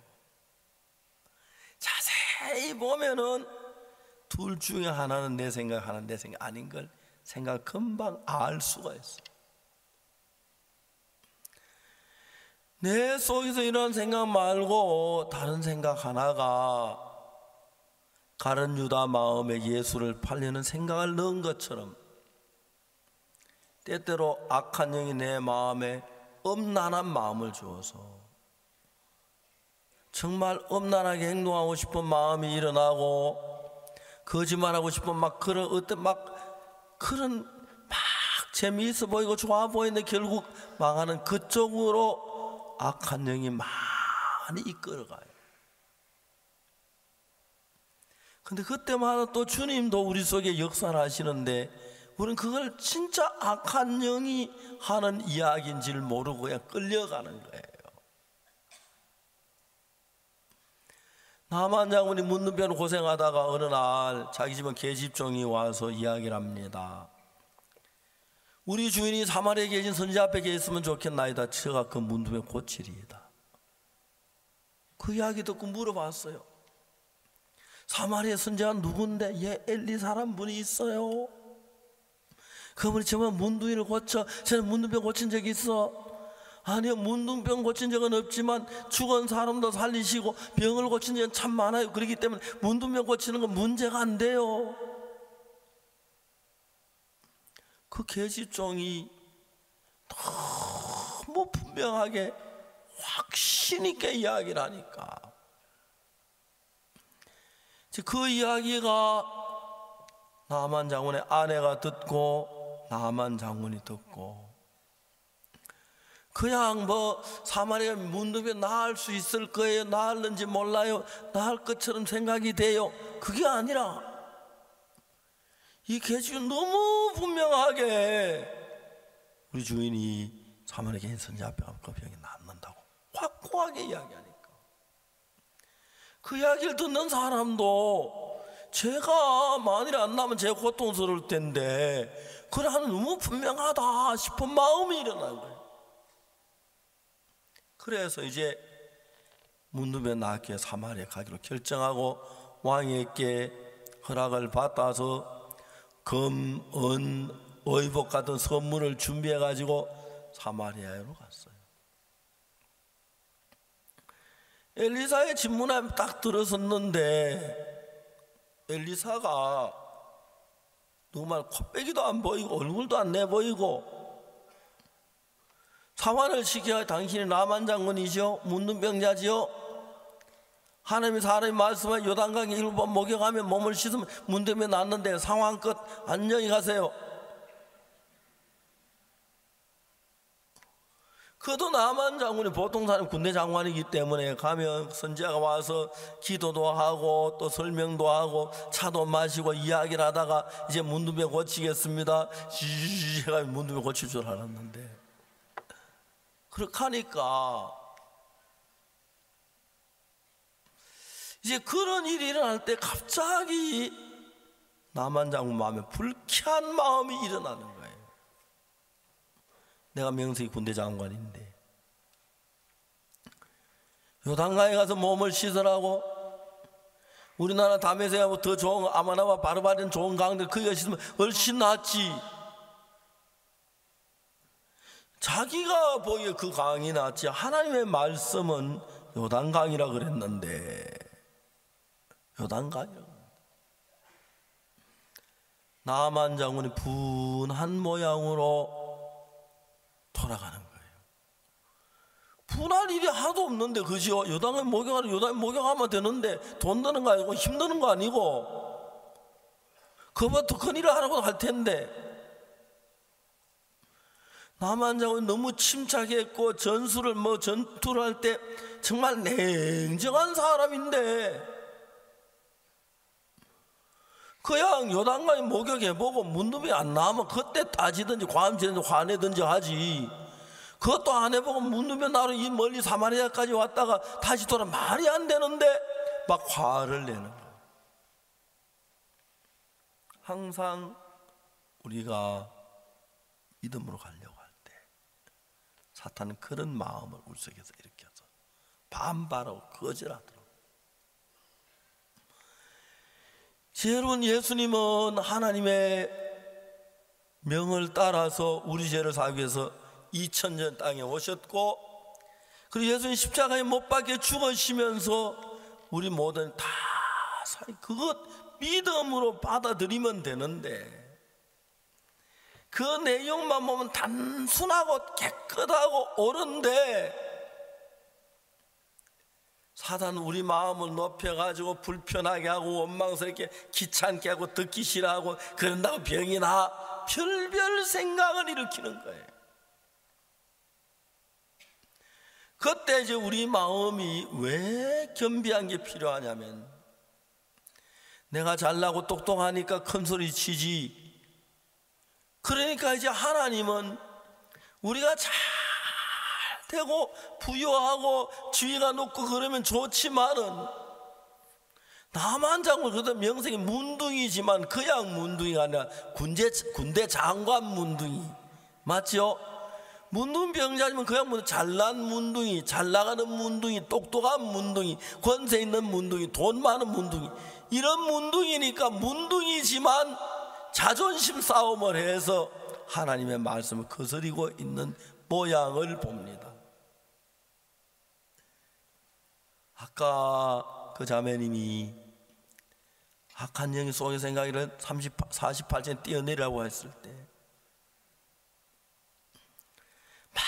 자세히 보면은 둘 중에 하나는 내 생각, 하나는 내 생각 아닌 걸 생각 금방 알 수가 있어요. 내 속에서 이런 생각 말고 다른 생각 하나가 가룟 유다 마음에 예수를 팔려는 생각을 넣은 것처럼 때때로 악한 영이 내 마음에 엄란한 마음을 주어서 정말 엄란하게 행동하고 싶은 마음이 일어나고 거짓말하고 싶은 그런 재미있어 보이고 좋아 보이는데 결국 망하는 그쪽으로 악한 영이 많이 이끌어가요. 근데 그때마다 또 주님도 우리 속에 역사를 하시는데 우리는 그걸 진짜 악한 영이 하는 이야기인지를 모르고 그냥 끌려가는 거예요. 나만 장군이 문둥병으로 고생하다가 어느 날 자기 집은 계집종이 와서 이야기를 합니다. 우리 주인이 사마리아에 계신 선지 앞에 계셨으면 좋겠나이다. 제가 그 문둥병 고치리이다. 그 이야기 듣고 물어봤어요. 사마리아 선지가 누군데? 예, 엘리사란 분이 있어요. 그분이 정말 문둥이를 고쳐. 저는 문둥병 고친 적이 있어. 아니요, 문둥병 고친 적은 없지만 죽은 사람도 살리시고 병을 고친 적은 참 많아요. 그렇기 때문에 문둥병 고치는 건 문제가 안 돼요. 그 계집종이 너무 분명하게 확신 있게 이야기를 하니까 그 이야기가 나만 장군의 아내가 듣고 나만 장군이 듣고 그냥 뭐 사마리아 문둥병 나을 수 있을 거예요. 나을는지 몰라요. 나을 것처럼 생각이 돼요. 그게 아니라 이 계집은 너무 분명하게 우리 주인이 사마리아 계신 선지 앞에 가면 그 병이 낫는다고 확고하게 이야기하니까 그 이야기를 듣는 사람도 제가 만일 안 나면 제가 고통스러울 텐데 그래 하는 너무 분명하다 싶은 마음이 일어나는 거예요. 그래서 이제 문둥병 낫기 위해 사마리아에 가기로 결정하고 왕에게 허락을 받아서 금, 은, 의복 같은 선물을 준비해 가지고 사마리아로 갔어요. 엘리사의 집문 앞에 딱 들어섰는데 엘리사가 정말 코빼기도 안 보이고 얼굴도 안 내 보이고 사환을 시켜 당신이 나만 장군이시오? 문둥병자지요? 하나님이 사람이 말씀한 요단강에 7번 목욕하면 몸을 씻으면 문둥병이 낫는데 상황 끝 안녕히 가세요. 그도 나만 장군이 보통 사람 군대 장관이기 때문에 가면 선지자가 와서 기도도 하고 또 설명도 하고 차도 마시고 이야기를 하다가 이제 문둥병 고치겠습니다. 해가 문둥병 고칠 줄 알았는데 그렇게 하니까 이제 그런 일이 일어날 때 갑자기 나만 장군 마음에 불쾌한 마음이 일어나는 거예요. 내가 명색이 군대 장관인데 요단강에 가서 몸을 씻으라고 우리나라 다메섹하고 더 좋은 아마나와 바르바리는 좋은 강들 거기 씻으면 훨씬 낫지. 자기가 보기에 그 강이 낫지 하나님의 말씀은 요단강이라 그랬는데 요단강이라고 나만 장군이 분한 모양으로 돌아가는 거예요. 분할 일이 하나도 없는데 그죠? 요단강에 목욕하는 요단에 목욕하면 되는데 돈 드는 거 아니고 힘드는 거 아니고 그보다 더 큰 일을 하라고 할 텐데 나만 장군이 너무 침착했고 전투를 할 때 정말 냉정한 사람인데 그냥 요단강에 목욕해보고 문둥병이 안 나오면 그때 따지든지 과음지든지 화내든지 하지 그것도 안 해보고 문둥병 나러 이 멀리 사마리아까지 왔다가 다시 돌아 말이 안 되는데 막 화를 내는 거예요. 항상 우리가 믿음으로 가려고 할 때 사탄은 그런 마음을 우리 속에서 일으켜서 반발하고 거절하도록. 여러분, 예수님은 하나님의 명을 따라서 우리 죄를 사하기 위해서 2000년 땅에 오셨고, 그리고 예수님 십자가에 못 박혀 죽으시면서 우리 모든 다 그것 믿음으로 받아들이면 되는데, 그 내용만 보면 단순하고 깨끗하고 옳은데 사단은 우리 마음을 높여가지고 불편하게 하고 원망스럽게 귀찮게 하고 듣기 싫어하고 그런다고 병이 나 별별 생각을 일으키는 거예요. 그때 이제 우리 마음이 왜 겸비한 게 필요하냐면, 내가 잘나고 똑똑하니까 큰소리 치지. 그러니까 이제 하나님은 우리가 잘 되고 부유하고 지위가 높고 그러면 좋지만은, 나만 장군, 그래도 명색이 문둥이지만 그냥 문둥이가 아니라 군대 장관 문둥이 맞죠? 문둥병자지만 그냥 잘난 문둥이, 잘 나가는 문둥이, 똑똑한 문둥이, 권세 있는 문둥이, 돈 많은 문둥이, 이런 문둥이니까 문둥이지만 자존심 싸움을 해서 하나님의 말씀을 거스리고 있는 모양을 봅니다. 아까 그 자매님이 악한 영이 속의 생각을 48층에 뛰어내리라고 했을 때, 막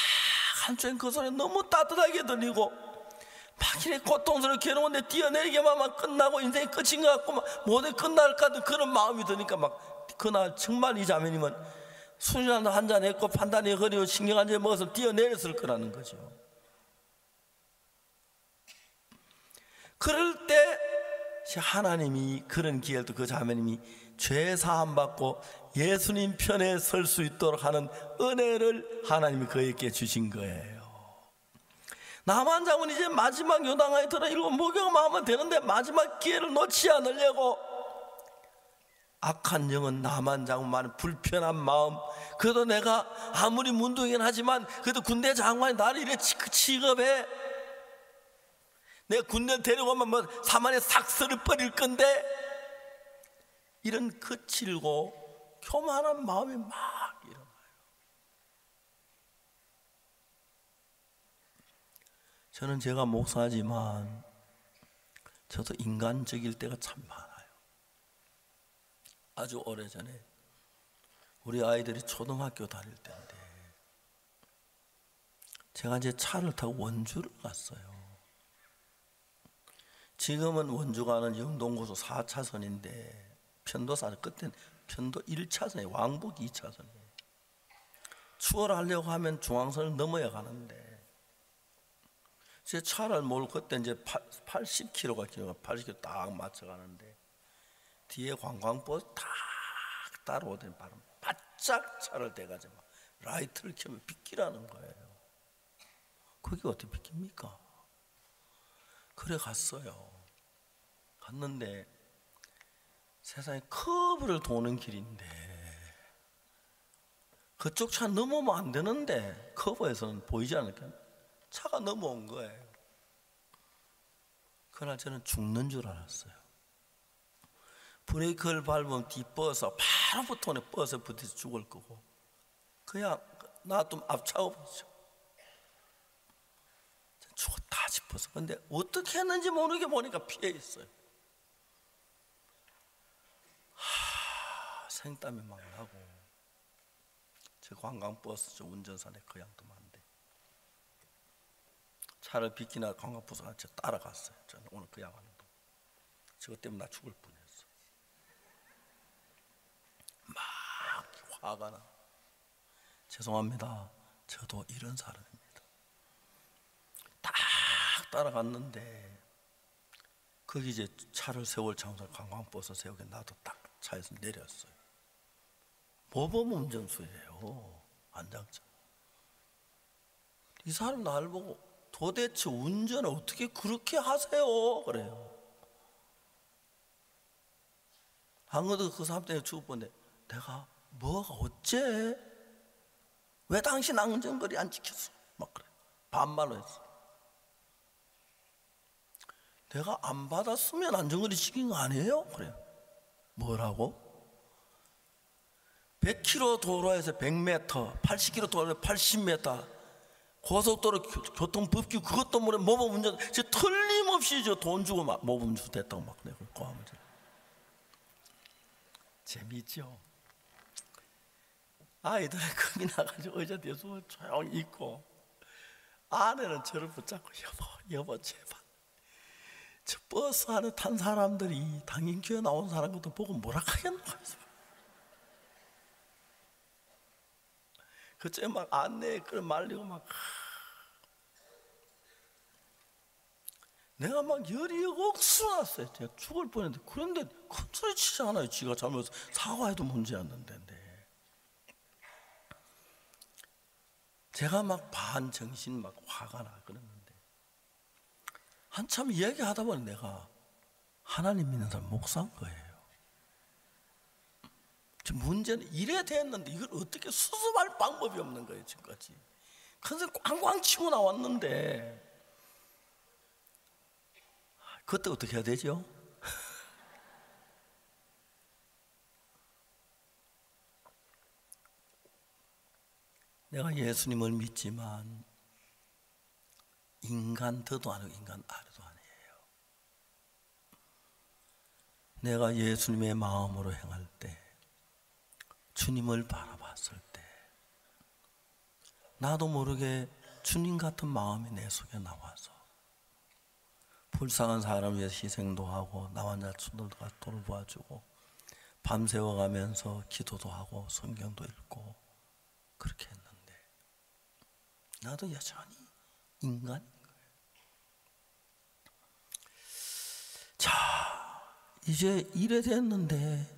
한쪽엔 그 소리 너무 따뜻하게 들리고 막 이렇게 고통스럽게 괴로운데 뛰어내리기만 끝나고 인생이 끝인 것 같고 막 모두 끝날 것 같은 그런 마음이 드니까, 막 그날 정말 이 자매님은 술이라도 한잔 했고 판단이 흐리고 신경 한 잔 먹어서 뛰어내렸을 거라는 거죠. 그럴 때 하나님이 그런 기회를 또 그 자매님이 죄 사함 받고 예수님 편에 설 수 있도록 하는 은혜를 하나님이 그에게 주신 거예요. 나만 장군 이제 마지막 요단강에 들어 일곱 목욕만 하면 되는데 마지막 기회를 놓지 않으려고 악한 영은 나만 장군만의 불편한 마음, 그래도 내가 아무리 문둥이긴 하지만 그래도 군대 장관이 나를 이래 취급해, 내가 군대 데리고 오면 뭐 사만에 삭스를 버릴 건데, 이런 거칠고 교만한 마음이 막 일어나요. 저는 제가 목사지만 저도 인간적일 때가 참 많아요. 아주 오래전에 우리 아이들이 초등학교 다닐 때인데 제가 이제 차를 타고 원주를 갔어요. 지금은 원주 가는 영동고속 4차선인데 편도사 그때는 편도 1차선에 왕복 2차선이에요. 추월하려고 하면 중앙선을 넘어야 가는데 제 차를 몰고 그때 이제 80km가 80km 딱 맞춰 가는데 뒤에 관광버스 딱 따라오더니 바로 바짝 차를 대가지고 라이트를 켜면 비키라는 거예요. 그게 어떻게 비킵니까? 그래 갔어요. 갔는데 세상에 커브를 도는 길인데 그쪽 차 넘어오면 안 되는데 커브에서는 보이지 않을까? 차가 넘어온 거예요. 그날 저는 죽는 줄 알았어요. 브레이크를 밟으면 뒷버스 바로 붙어오네. 버스에 붙어서 죽을 거고 그냥 놔두면 앞차가 보죠. 죽었다 싶어서. 근데 어떻게 했는지 모르게 보니까 피해 있어요. 생땀이 막 나고 제 관광버스 저 운전사네 그 양도 많은데 차를 비키나 관광버스가 저 따라갔어요. 저는 오늘 그 양 하는 동 저것 때문에 나 죽을 뻔했어. 막 화가 나. 죄송합니다. 저도 이런 사람입니다. 딱 따라갔는데 거기 이제 차를 세울 장소 관광버스 세우게 나도 딱 차에서 내렸어요. 모범 운전수예요. 안장차. 이 사람 나를 보고 도대체 운전을 어떻게 그렇게 하세요? 그래요. 안 그래도 그 사람 때문에 죽을 뻔데 내가 뭐가 어째? 왜 당신 안전거리 안 지켰어? 막 그래. 반말로 했어. 내가 안 받았으면 안전거리 지킨 거 아니에요? 그래요. 뭐라고? 100km 도로에서 100m, 80km 도로에서 80m, 고속도로 교통법규 그것 때문에 모범 운전, 저 틀림없이 저 돈 주고 막 모범 운전 됐다고 막 내고 하면 재미있죠. 아이들이 겁이 나가지고 의자 뒤에서 조용히 있고 아내는 저를 붙잡고 여보 제발 저 버스 안에 탄 사람들이 당인교회 나온 사람 것도 보고 뭐라 하겠노 하면서 그때 막 안내에 끌어 말리고 막 내가 막 열이 억수 났어요. 제가 죽을 뻔했는데 그런데 큰 소리 치지 않아요. 지가 잘못해서 사과해도 문제였는데 제가 막 반정신 막 화가 나 그랬는데 한참 이야기하다 보니 내가 하나님 믿는 사람 목사인 거예요. 문제는 이래 됐는데 이걸 어떻게 수습할 방법이 없는 거예요. 지금까지 큰 소리 꽝꽝 치고 나왔는데 그때 어떻게 해야 되죠? 내가 예수님을 믿지만 인간 더도 아니고 인간 아래도 아니에요. 내가 예수님의 마음으로 행할 때, 주님을 바라봤을 때 나도 모르게 주님 같은 마음이 내 속에 나와서 불쌍한 사람을 위해서 희생도 하고 나와 자손들도 돌보아주고 밤새워가면서 기도도 하고 성경도 읽고 그렇게 했는데 나도 여전히 인간인 거예요. 자, 이제 이래 됐는데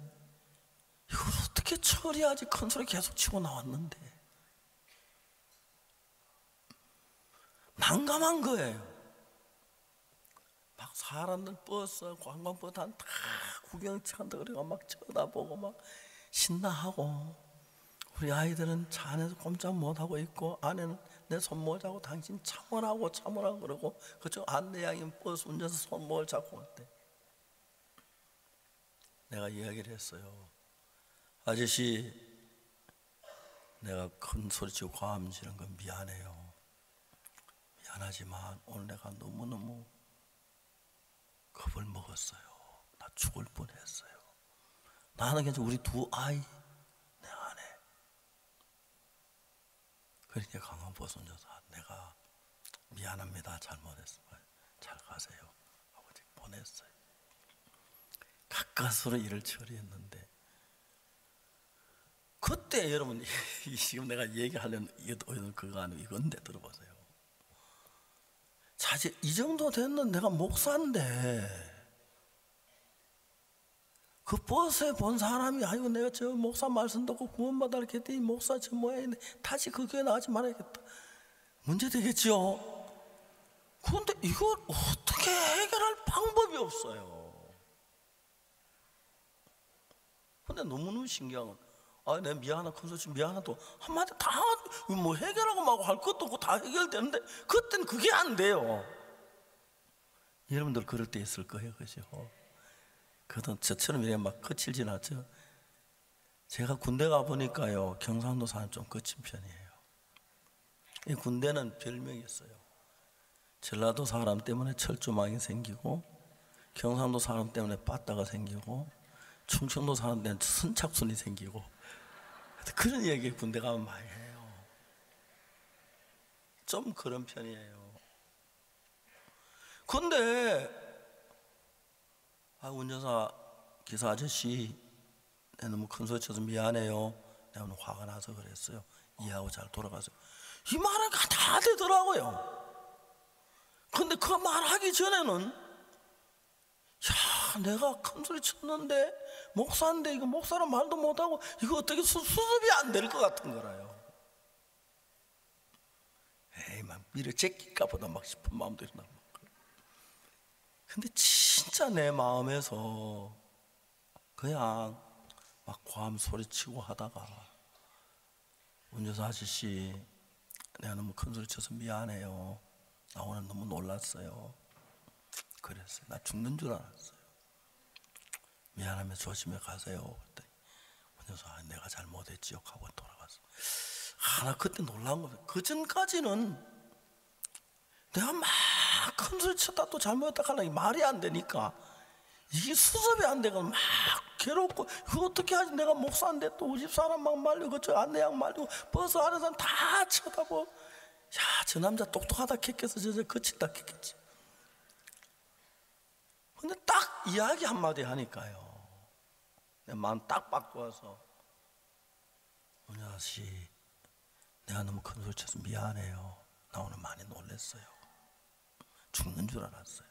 이걸 어떻게 처리하지? 큰 소리 계속 치고 나왔는데 난감한 거예요. 막 사람들 버스, 관광버스 다 구경찬다 그래가 막 쳐다보고 막 신나하고 우리 아이들은 차 안에서 꼼짝 못하고 있고 아내는 내 손목을 잡고 당신 참으라고 그러고 그쪽 안내양이 버스 운전해서 손목을 잡고 왔대. 내가 이야기를 했어요. 아저씨, 내가 큰 소리치고 과음 지른 건 미안해요. 미안하지만 오늘 내가 너무너무 겁을 먹었어요. 나 죽을 뻔했어요. 나는 괜찮아. 우리 두 아이 내 아내. 그러니까 강원버스 운전사 내가 미안합니다. 잘못했어요. 잘 가세요. 하고 보냈어요. 가까스로 일을 처리했는데 그때 여러분 지금 내가 얘기하려는 이건 그거 아니고 이건데 들어보세요. 사실 이 정도 됐는 내가 목사인데 그 버스에 본 사람이 아이고 내가 저 목사 말씀 듣고 구원받아 이렇게 했더니 목사 저 모양인데 다시 그 교회 나가지 말아야겠다. 문제 되겠죠. 그런데 이걸 어떻게 해결할 방법이 없어요. 근데 너무너무 신기한 건 아, 내가 미안하다, 큰 소리 미안하다 한마디 다 뭐 해결하고 막 할 것도 없고 다 해결되는데 그때는 그게 안 돼요. 여러분들 그럴 때 있을 거예요, 그죠? 그건 저처럼 이렇게 막 거칠진 않죠. 제가 군대 가 보니까요, 경상도 사람 좀 거친 편이에요. 이 군대는 별명이 있어요. 전라도 사람 때문에 철조망이 생기고, 경상도 사람 때문에 빠따가 생기고, 충청도 사람 때문에 선착순이 생기고, 그런 얘기 군대 가면 많이 해요. 좀 그런 편이에요. 근데 운전사 기사 아저씨 내가 너무 큰 소리 쳐서 미안해요. 내가 오늘 화가 나서 그랬어요. 이해하고 잘 돌아가세요. 이 말은 다 되더라고요. 근데 그 말하기 전에는 야, 내가 큰 소리 쳤는데 목사인데 이거 목사란 말도 못하고 이거 어떻게 수습이 안 될 것 같은 거라요. 에이, 막 밀어 제낄까 보다 막 싶은 마음도 있나. 근데 진짜 내 마음에서 그냥 막 고함 소리치고 하다가 운전사 아저씨 내가 너무 큰 소리 쳐서 미안해요. 나 오늘 너무 놀랐어요. 그랬어요. 나 죽는 줄 알았어요. 미안하면 조심해 가세요. 그랬더니 운전사 내가 잘못했지요 하고 돌아갔어. 나 그때 놀란 거예요. 그 전까지는 내가 막 큰 소리 쳤다 또 잘못했다 하려니 말이 안 되니까 이게 수습이 안 되고 막 괴롭고 이거 어떻게 하지. 내가 목사인데 또 우리 집 사람 막 말리고 그쪽 안내양 말리고 버스 안에서 다 쳐다보고 야, 저 남자 똑똑하다 했겠어. 저 거칠다 했겠지. 근데 딱 이야기 한마디 하니까요, 내 마음 딱 바꿔서, 은혜아 씨, 내가 너무 큰 소리 쳐서 미안해요. 나 오늘 많이 놀랬어요. 죽는 줄 알았어요.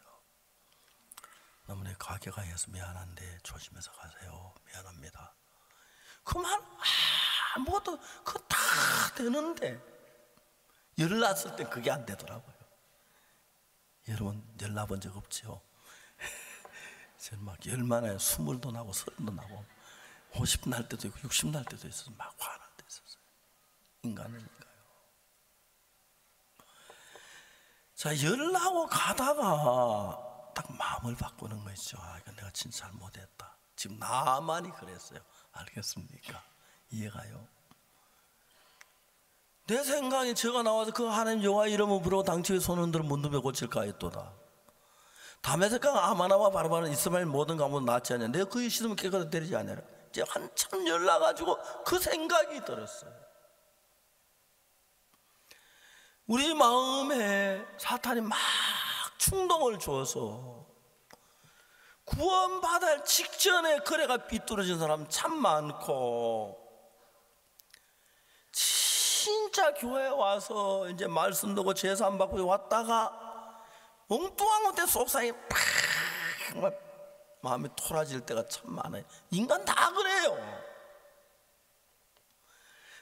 너무 내 가게가 해서 미안한데 조심해서 가세요. 미안합니다. 그 말 아무것도 그거 다 되는데 열 났을 때 그게 안 되더라고요. 여러분 열 나본 적 없죠? 저는 막 열 많아요. 20도 나고 30도 나고 50 날 때도 있고 60 날 때도 있어서 막 화날 때 있었어요. 인간이니까요. 자, 열 나고 가다가 딱 마음을 바꾸는 거죠. 아, 이거 내가 진짜 잘못했다. 지금 나만이 그랬어요. 알겠습니까? 이해가요? 내 생각에 제가 나와서 그 하나님 여호와 이름을 부르고 당초에 손 흔들어 문둥병 고칠까 했도다. 다메섹강 아마나와 바르바는 이스마엘 모든 가문 낫지 않냐. 내가 그의 씻으면 깨끗하게 되지 않냐라. 이제 한참 열나가지고 그 생각이 들었어요. 우리 마음에 사탄이 막 충동을 줘서 구원받을 직전에 거래가 삐뚤어진 사람 참 많고, 진짜 교회에 와서 이제 말씀 듣고 제사 안 받고 왔다가 엉뚱한 것때 속상해 팍 마음이 토라질 때가 참 많아요. 인간 다 그래요.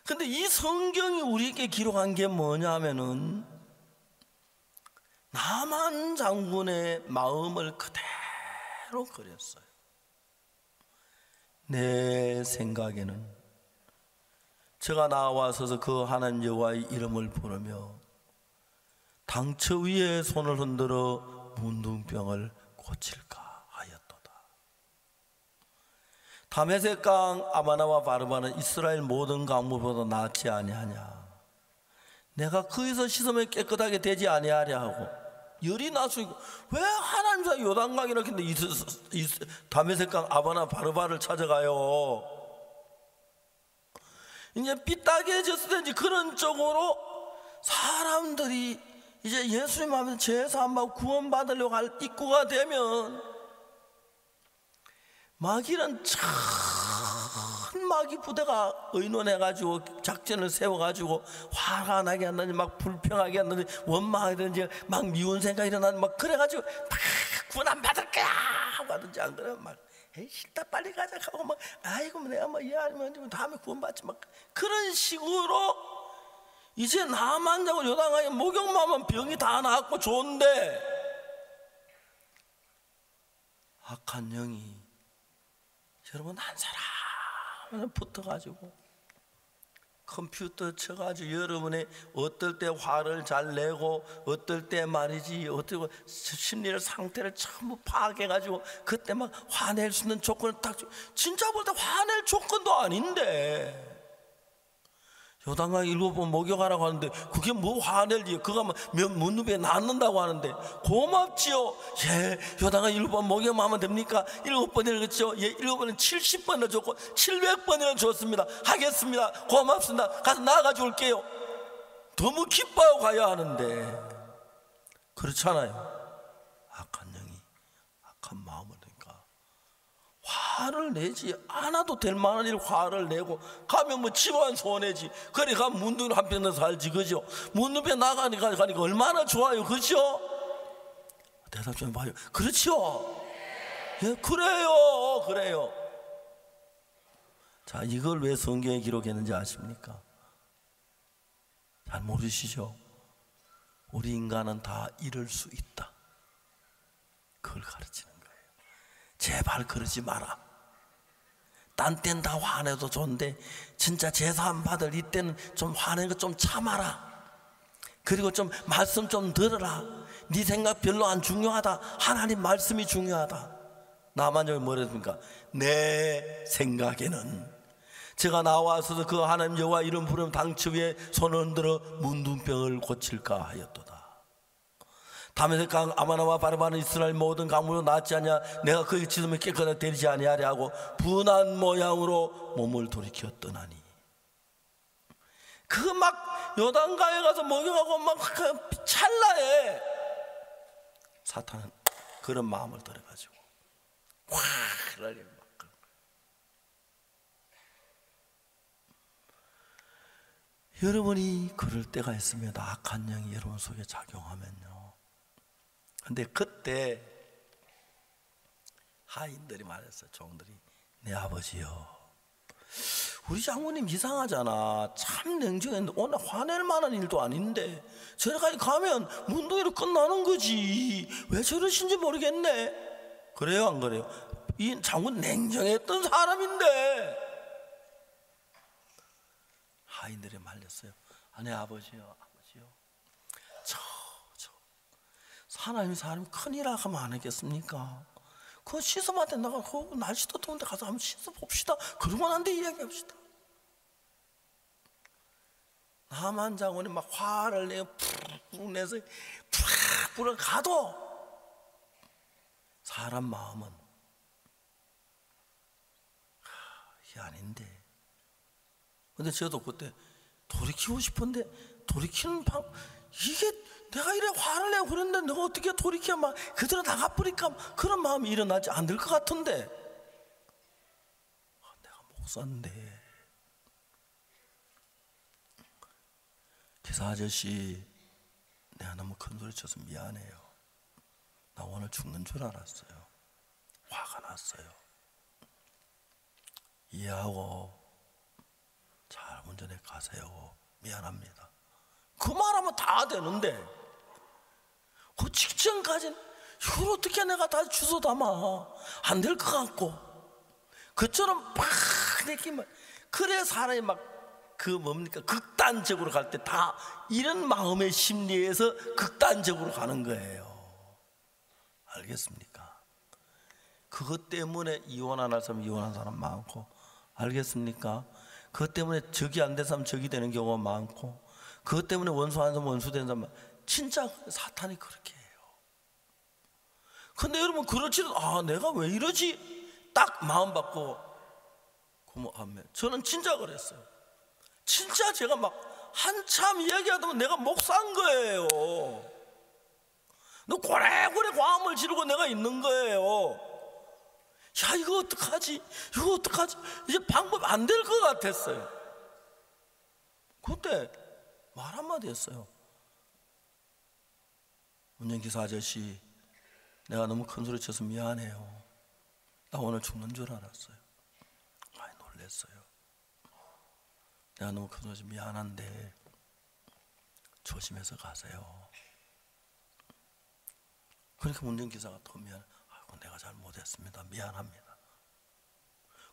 근데 이 성경이 우리에게 기록한 게 뭐냐면은 나만 장군의 마음을 그대로 그렸어요. 내 생각에는 제가 나와서서 그 하나님 여호와의 이름을 부르며 당처 위에 손을 흔들어 문둥병을 고칠까 하였도다. 다메섹강 아마나와 바르바는 이스라엘 모든 강물보다 낫지 아니하냐. 내가 거기서 씻으면 깨끗하게 되지 아니하랴 하고, 열이 나서 왜 하나님사 요단강이라 했는데 다메섹강 아마나 바르바를 찾아가요. 이제 삐딱해졌을 때 그런 쪽으로 사람들이 이제 예수님 앞에서 제사 안 받고 구원받으려고 할 입구가 되면 마귀는 큰 마귀 부대가 의논해가지고 작전을 세워가지고 화가 나게 한다든지 막 불평하게 한다든지 원망하든지 막 미운 생각이 일어나든지 막 그래가지고 막 구원 안 받을 거야 하든지 안 그러면 막 에이 싫다 빨리 가자 하고 막 아이고 내가 뭐 이해하면 다음에 구원받지 막 그런 식으로 이제 나만 자고 요단강에 목욕만 하면 병이 다 나았고 좋은데, 악한 영이 여러분 한 사람 붙어가지고 컴퓨터 쳐가지고 여러분의 어떨 때 화를 잘 내고 어떨 때 말이지 어떻게 심리를 상태를 전부 파악해가지고 그때 막 화낼 수 있는 조건을 딱 진짜 볼 때 화낼 조건도 아닌데 요단강 7번 목욕하라고 하는데 그게 뭐 화낼 일이에요. 그거 문둥병에 낫는다고 하는데 고맙지요. 예, 요단강 7번 목욕하면 됩니까? 7번이나 그렇죠. 예, 7번은 70번이나 줬고 700번이나 줬습니다. 하겠습니다. 고맙습니다. 가서 나가지고 올게요. 너무 기뻐하고 가야 하는데 그렇잖아요. 악한 영이 악한 마음을 그러니까 화를 내지 않아도 될 만한 일 화를 내고 가면 뭐 집안 손해지. 그래 가면 문둥이 한편 넣어서 살지 그죠? 문둥병 나가니까 얼마나 좋아요 그죠? 대답 좀 봐요. 그렇죠? 예, 그래요. 자, 이걸 왜 성경에 기록했는지 아십니까? 잘 모르시죠? 우리 인간은 다 이럴 수 있다. 그걸 가르치는 거예요. 제발 그러지 마라. 딴 땐 다 화내도 좋은데 진짜 제사 안 받을 이때는 좀 화내는 거 좀 참아라. 그리고 좀 말씀 좀 들어라. 네 생각 별로 안 중요하다. 하나님 말씀이 중요하다. 나만 여기 뭐라 했습니까? 내 생각에는 제가 나와서 그 하나님 여호와 이름 부르면 당처 위에 손을 흔들어 문둥병을 고칠까 하였도다. 다메섹강 아마나와 바르바는 이스라엘 모든 강물로 낫지 않냐. 내가 거기 씻으면 깨끗하게 되지 아니하랴 하고 분한 모양으로 몸을 돌이켜 떠나니. 그 막 요단강에 가서 목욕하고 막 찰나에 사탄은 그런 마음을 들어가지고 확 그러려 막. 여러분이 그럴 때가 있습니다. 악한 영이 여러분 속에 작용하면요. 근데 그때 하인들이 말했어요. 종들이, 내 아버지요, 우리 장모님 이상하잖아. 참 냉정했는데 오늘 화낼 만한 일도 아닌데 저래까지 가면 문도회로 끝나는 거지. 왜 저러신지 모르겠네. 그래요, 안 그래요? 이 장모님 냉정했던 사람인데. 하인들이 말렸어요. 내 아버지요, 아버지요, 저 하나님이 사람이 큰일 하면 안 하겠습니까? 그 시섬한테 나가 날씨도 더운데 가서 한번 씻어 봅시다. 그러고 난 뒤에 이야기합시다. 나만 장군이 막 화를 내고 푹 내서 푹 불어 가도 사람 마음은 이게 아닌데. 근데 저도 그때 돌이키고 싶은데 돌이키는 이게 내가 이래 화를 내고 그랬는데 내가 어떻게 돌이켜 막 그대로 나가버릴까, 그런 마음이 일어나지 않을 것 같은데, 내가 목사인데. 기사 아저씨, 내가 너무 큰 소리 쳐서 미안해요. 나 오늘 죽는 줄 알았어요. 화가 났어요. 이해하고 잘 운전해 가세요. 미안합니다. 그 말하면 다 되는데 그 직전까지는 이걸 어떻게 내가 다 주워 담아. 안 될 것 같고 그처럼 팍 내키면, 그래 사람이 막 그 뭡니까 극단적으로 갈 때 다 이런 마음의 심리에서 극단적으로 가는 거예요. 알겠습니까? 그것 때문에 이혼 안 할 사람 이혼한 사람 많고, 알겠습니까? 그것 때문에 적이 안 된 사람 적이 되는 경우가 많고, 그것 때문에 원수하는 사람 원수되는 사람, 진짜 사탄이 그렇게 해요. 근데 여러분 그렇지도, 내가 왜 이러지? 딱 마음 받고 고모하면, 저는 진짜 그랬어요. 진짜 제가 막 한참 이야기하다 보면 내가 목 산 거예요. 너 고래고래 과음을 지르고 내가 있는 거예요. 야, 이거 어떡하지? 이거 어떡하지? 이제 방법 안 될 것 같았어요. 그때 말 한마디 했어요. 운전기사 아저씨, 내가 너무 큰 소리 쳐서 미안해요. 나 오늘 죽는 줄 알았어요. 많이 놀랬어요. 내가 너무 큰 소리 쳐서 미안한데 조심해서 가세요. 그러니까 운전기사가 더 미안해. 아이고, 내가 잘못했습니다. 미안합니다.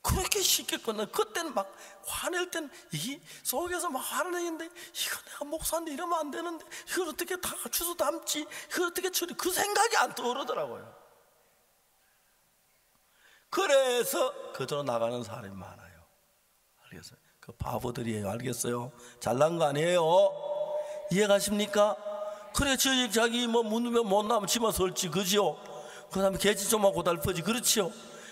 그렇게 쉽게 끝나. 그때는 막 화낼 때는 이 속에서 막 화를 내는데, 이거 내가 목사인데 이러면 안 되는데 이걸 어떻게 다 주워 담지, 이걸 어떻게 처리, 그 생각이 안 떠오르더라고요. 그래서 그대로 나가는 사람이 많아요. 알겠어요? 그 바보들이에요. 알겠어요? 잘난 거 아니에요. 이해가십니까? 그래, 자기 뭐 문으면 못 나면 집어 설지, 그지요? 그 다음에 개지 좀 하고 달퍼지, 그렇지요?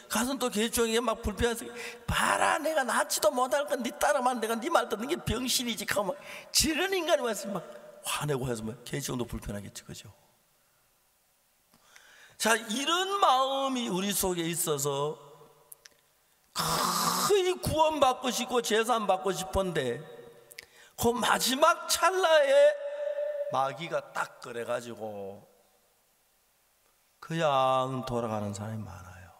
가서 또 개종이 막 불편해서, 봐라, 내가 낳지도 못할 건 네 따라만 내가 네 말 듣는 게 병신이지 하면, 저런 인간이 와서 막 화내고 해서 뭐 개종도 불편하겠지, 그죠? 자, 이런 마음이 우리 속에 있어서 거의 구원받고 싶고 재산 받고 싶은데, 그 마지막 찰나에 마귀가 딱 그래가지고 그냥 돌아가는 사람이 많아요.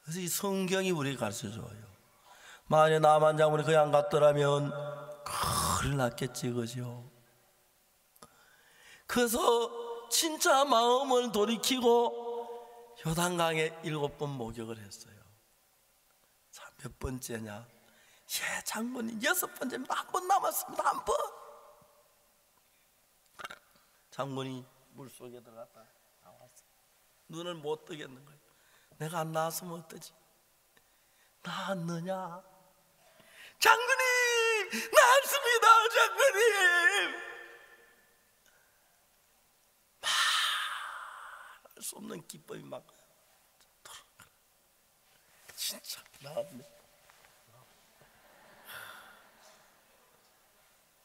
그래서 이 성경이 우리에게 가르쳐줘요. 만약에 나만 장군이 그냥 갔더라면 큰일 났겠지, 그죠? 그래서 진짜 마음을 돌이키고 요단강에 7번 목욕을 했어요. 자, 몇 번째냐? 예, 장모님 6번째입니다. 한 번 남았습니다. 한 번. 장모님 물속에 들어갔다 나왔어. 눈을 못 뜨겠는 거예요. 내가 안 나왔으면 어떠지? 나왔느냐? 장군님 나왔습니다. 장군님. 말할 수 없는 기쁨이 막 진짜 나왔네.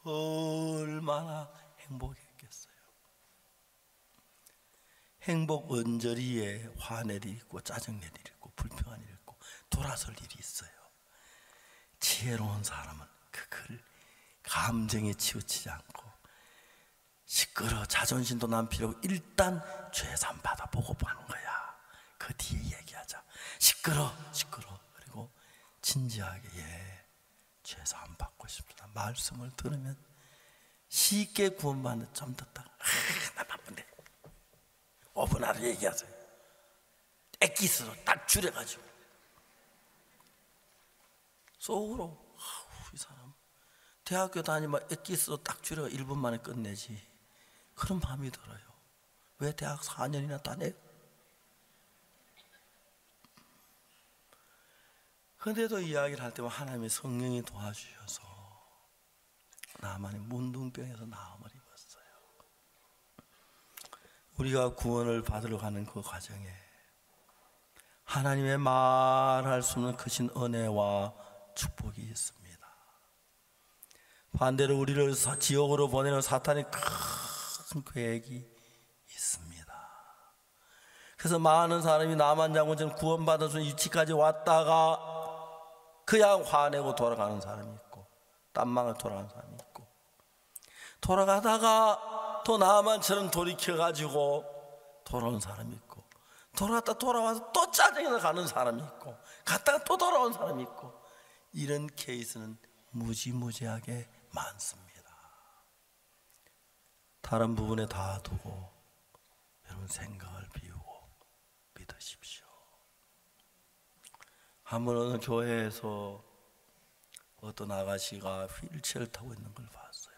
얼마나 행복했겠어요. 행복 언저리에 화낼 일이 있고 짜증낼 일이 있고 불평한 일이 있고 돌아설 일이 있어요. 지혜로운 사람은 그걸 감정에 치우치지 않고 시끄러 자존심도 난 필요 없고 일단 죄산 받아보고 하는 거야. 그 뒤에 얘기하자. 시끄러 그리고 진지하게 죄산 받고 싶다. 말씀을 들으면 쉽게 구원받는. 좀 듣다가 나 바쁜데 5분 안에 얘기하세요. 엑기스로 딱 줄여가지고 속으로 이 사람 대학교 다니면 엑기스로 딱 줄여 1분 만에 끝내지. 그런 마음이 들어요. 왜 대학 4년이나 다녀요? 그런데도 이야기를 할 때만 하나님의 성령이 도와주셔서 나만이 문둥병에서 나음을 입었어요. 우리가 구원을 받으러 가는 그 과정에 하나님의 말할 수 없는 크신 은혜와 축복이 있습니다. 반대로 우리를 지옥으로 보내는 사탄의 큰 계획이 있습니다. 그래서 많은 사람이 나만 장군처럼 구원받은 위치까지 왔다가 그냥 화내고 돌아가는 사람이 있고 딴망을 돌아가는 사람이 있고 돌아가다가 또 나만처럼 돌이켜가지고 돌아오는 사람이 있고 돌아갔다 돌아와서 또 짜증이 가는 사람이 있고 갔다가 또 돌아온 사람이 있고 이런 케이스는 무지무지하게 많습니다. 다른 부분에 다 두고 여러분 생각을 비우고 믿으십시오. 한번 어느 교회에서 어떤 아가씨가 휠체어를 타고 있는 걸 봤어요.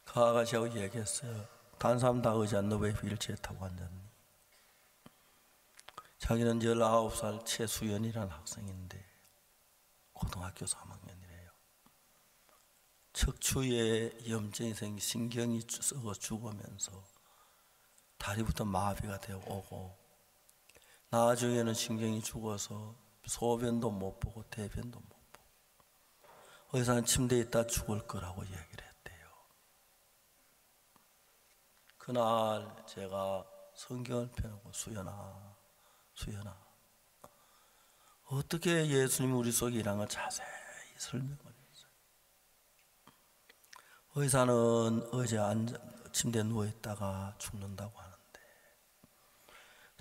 그 아가씨하고 얘기했어요. 다른 사람 다 의지 않는 왜 휠체어 타고 앉았니? 자기는 19살 최수연이라는 학생인데 고등학교 3학년이래요. 척추에 염증이 생기 신경이 썩어 죽으면서 다리부터 마비가 되어 오고 나중에는 신경이 죽어서 소변도 못 보고 대변도 못 보고 의사는 침대에 있다 죽을 거라고 얘기를 했대요. 그날 제가 성경을 펴고 수연아 어떻게 예수님이 우리 속에 일한 걸 자세히 설명을 했어요. 의사는 어제 침대에 누워있다가 죽는다고 하는데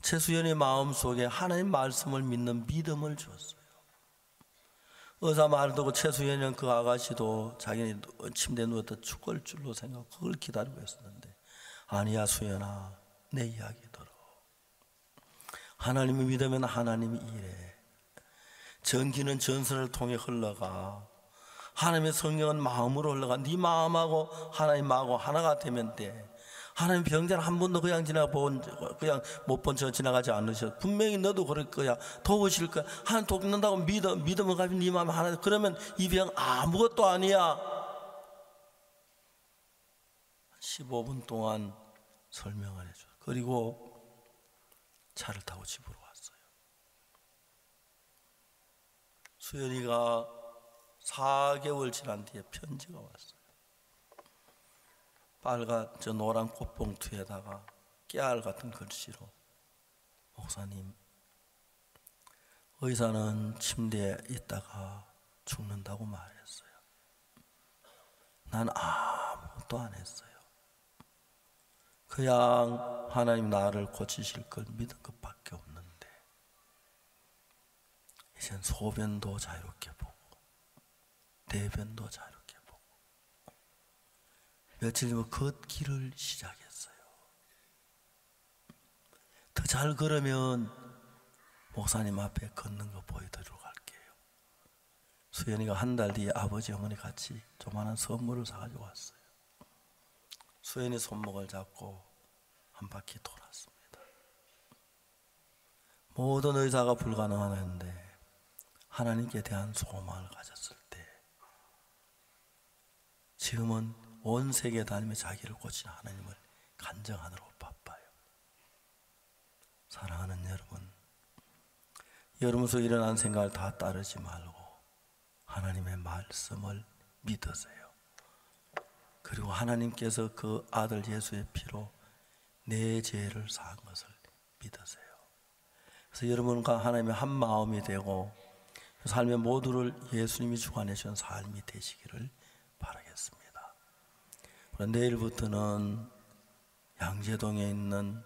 최수연의 마음속에 하나님 말씀을 믿는 믿음을 주었어요. 의사 말을 듣고 최수연은 그 아가씨도 자기는 침대에 누웠다 죽을 줄로 생각하고 그걸 기다리고 있었는데 아니야 수연아 내 이야기 들어. 하나님을 믿으면 하나님이 일해. 전기는 전선을 통해 흘러가. 하나님의 성령은 마음으로 흘러가. 네 마음하고 하나님 마음하고 하나가 되면 돼. 하나님 병자는 한 번도 그냥 못 본 저 지나가지 않으셔. 분명히 너도 그럴 거야. 도우실 거야. 하나님 돕는다고 믿음을 가지고 네 마음에 하나. 그러면 이 병 아무것도 아니야. 15분 동안 설명을 해줘. 그리고 차를 타고 집으로 왔어요. 수연이가 4개월 지난 뒤에 편지가 왔어요. 빨간 저 노란 꽃봉투에다가 깨알 같은 글씨로 목사님 의사는 침대에 있다가 죽는다고 말했어요. 난 아무것도 안 했어요. 그냥 하나님 나를 고치실 걸 믿은 것밖에 없는데 이젠 소변도 자유롭게 보고 대변도 자유롭게 보고 며칠 후 걷기를 시작했어요. 더 잘 걸으면 목사님 앞에 걷는 거 보여드리러 갈게요. 수연이가 한 달 뒤에 아버지 어머니 같이 조그마한 선물을 사가지고 왔어요. 수연이 손목을 잡고 한 바퀴 돌았습니다. 모든 의사가 불가능하는데 하나님께 대한 소망을 가졌을 때 지금은 온 세계 다니며 자기를 고치는 하나님을 간증하느라 바빠요. 사랑하는 여러분 속에 일어난 생각을 다 따르지 말고 하나님의 말씀을 믿으세요. 그리고 하나님께서 그 아들 예수의 피로 내 죄를 사한 것을 믿으세요. 그래서 여러분과 하나님의 한 마음이 되고 삶의 모두를 예수님이 주관해 주신 삶이 되시기를 바라겠습니다. 내일부터는 양재동에 있는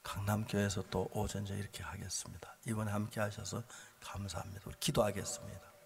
강남교회에서 또 오전에 이렇게 하겠습니다. 이번에 함께 하셔서 감사합니다. 우리 기도하겠습니다.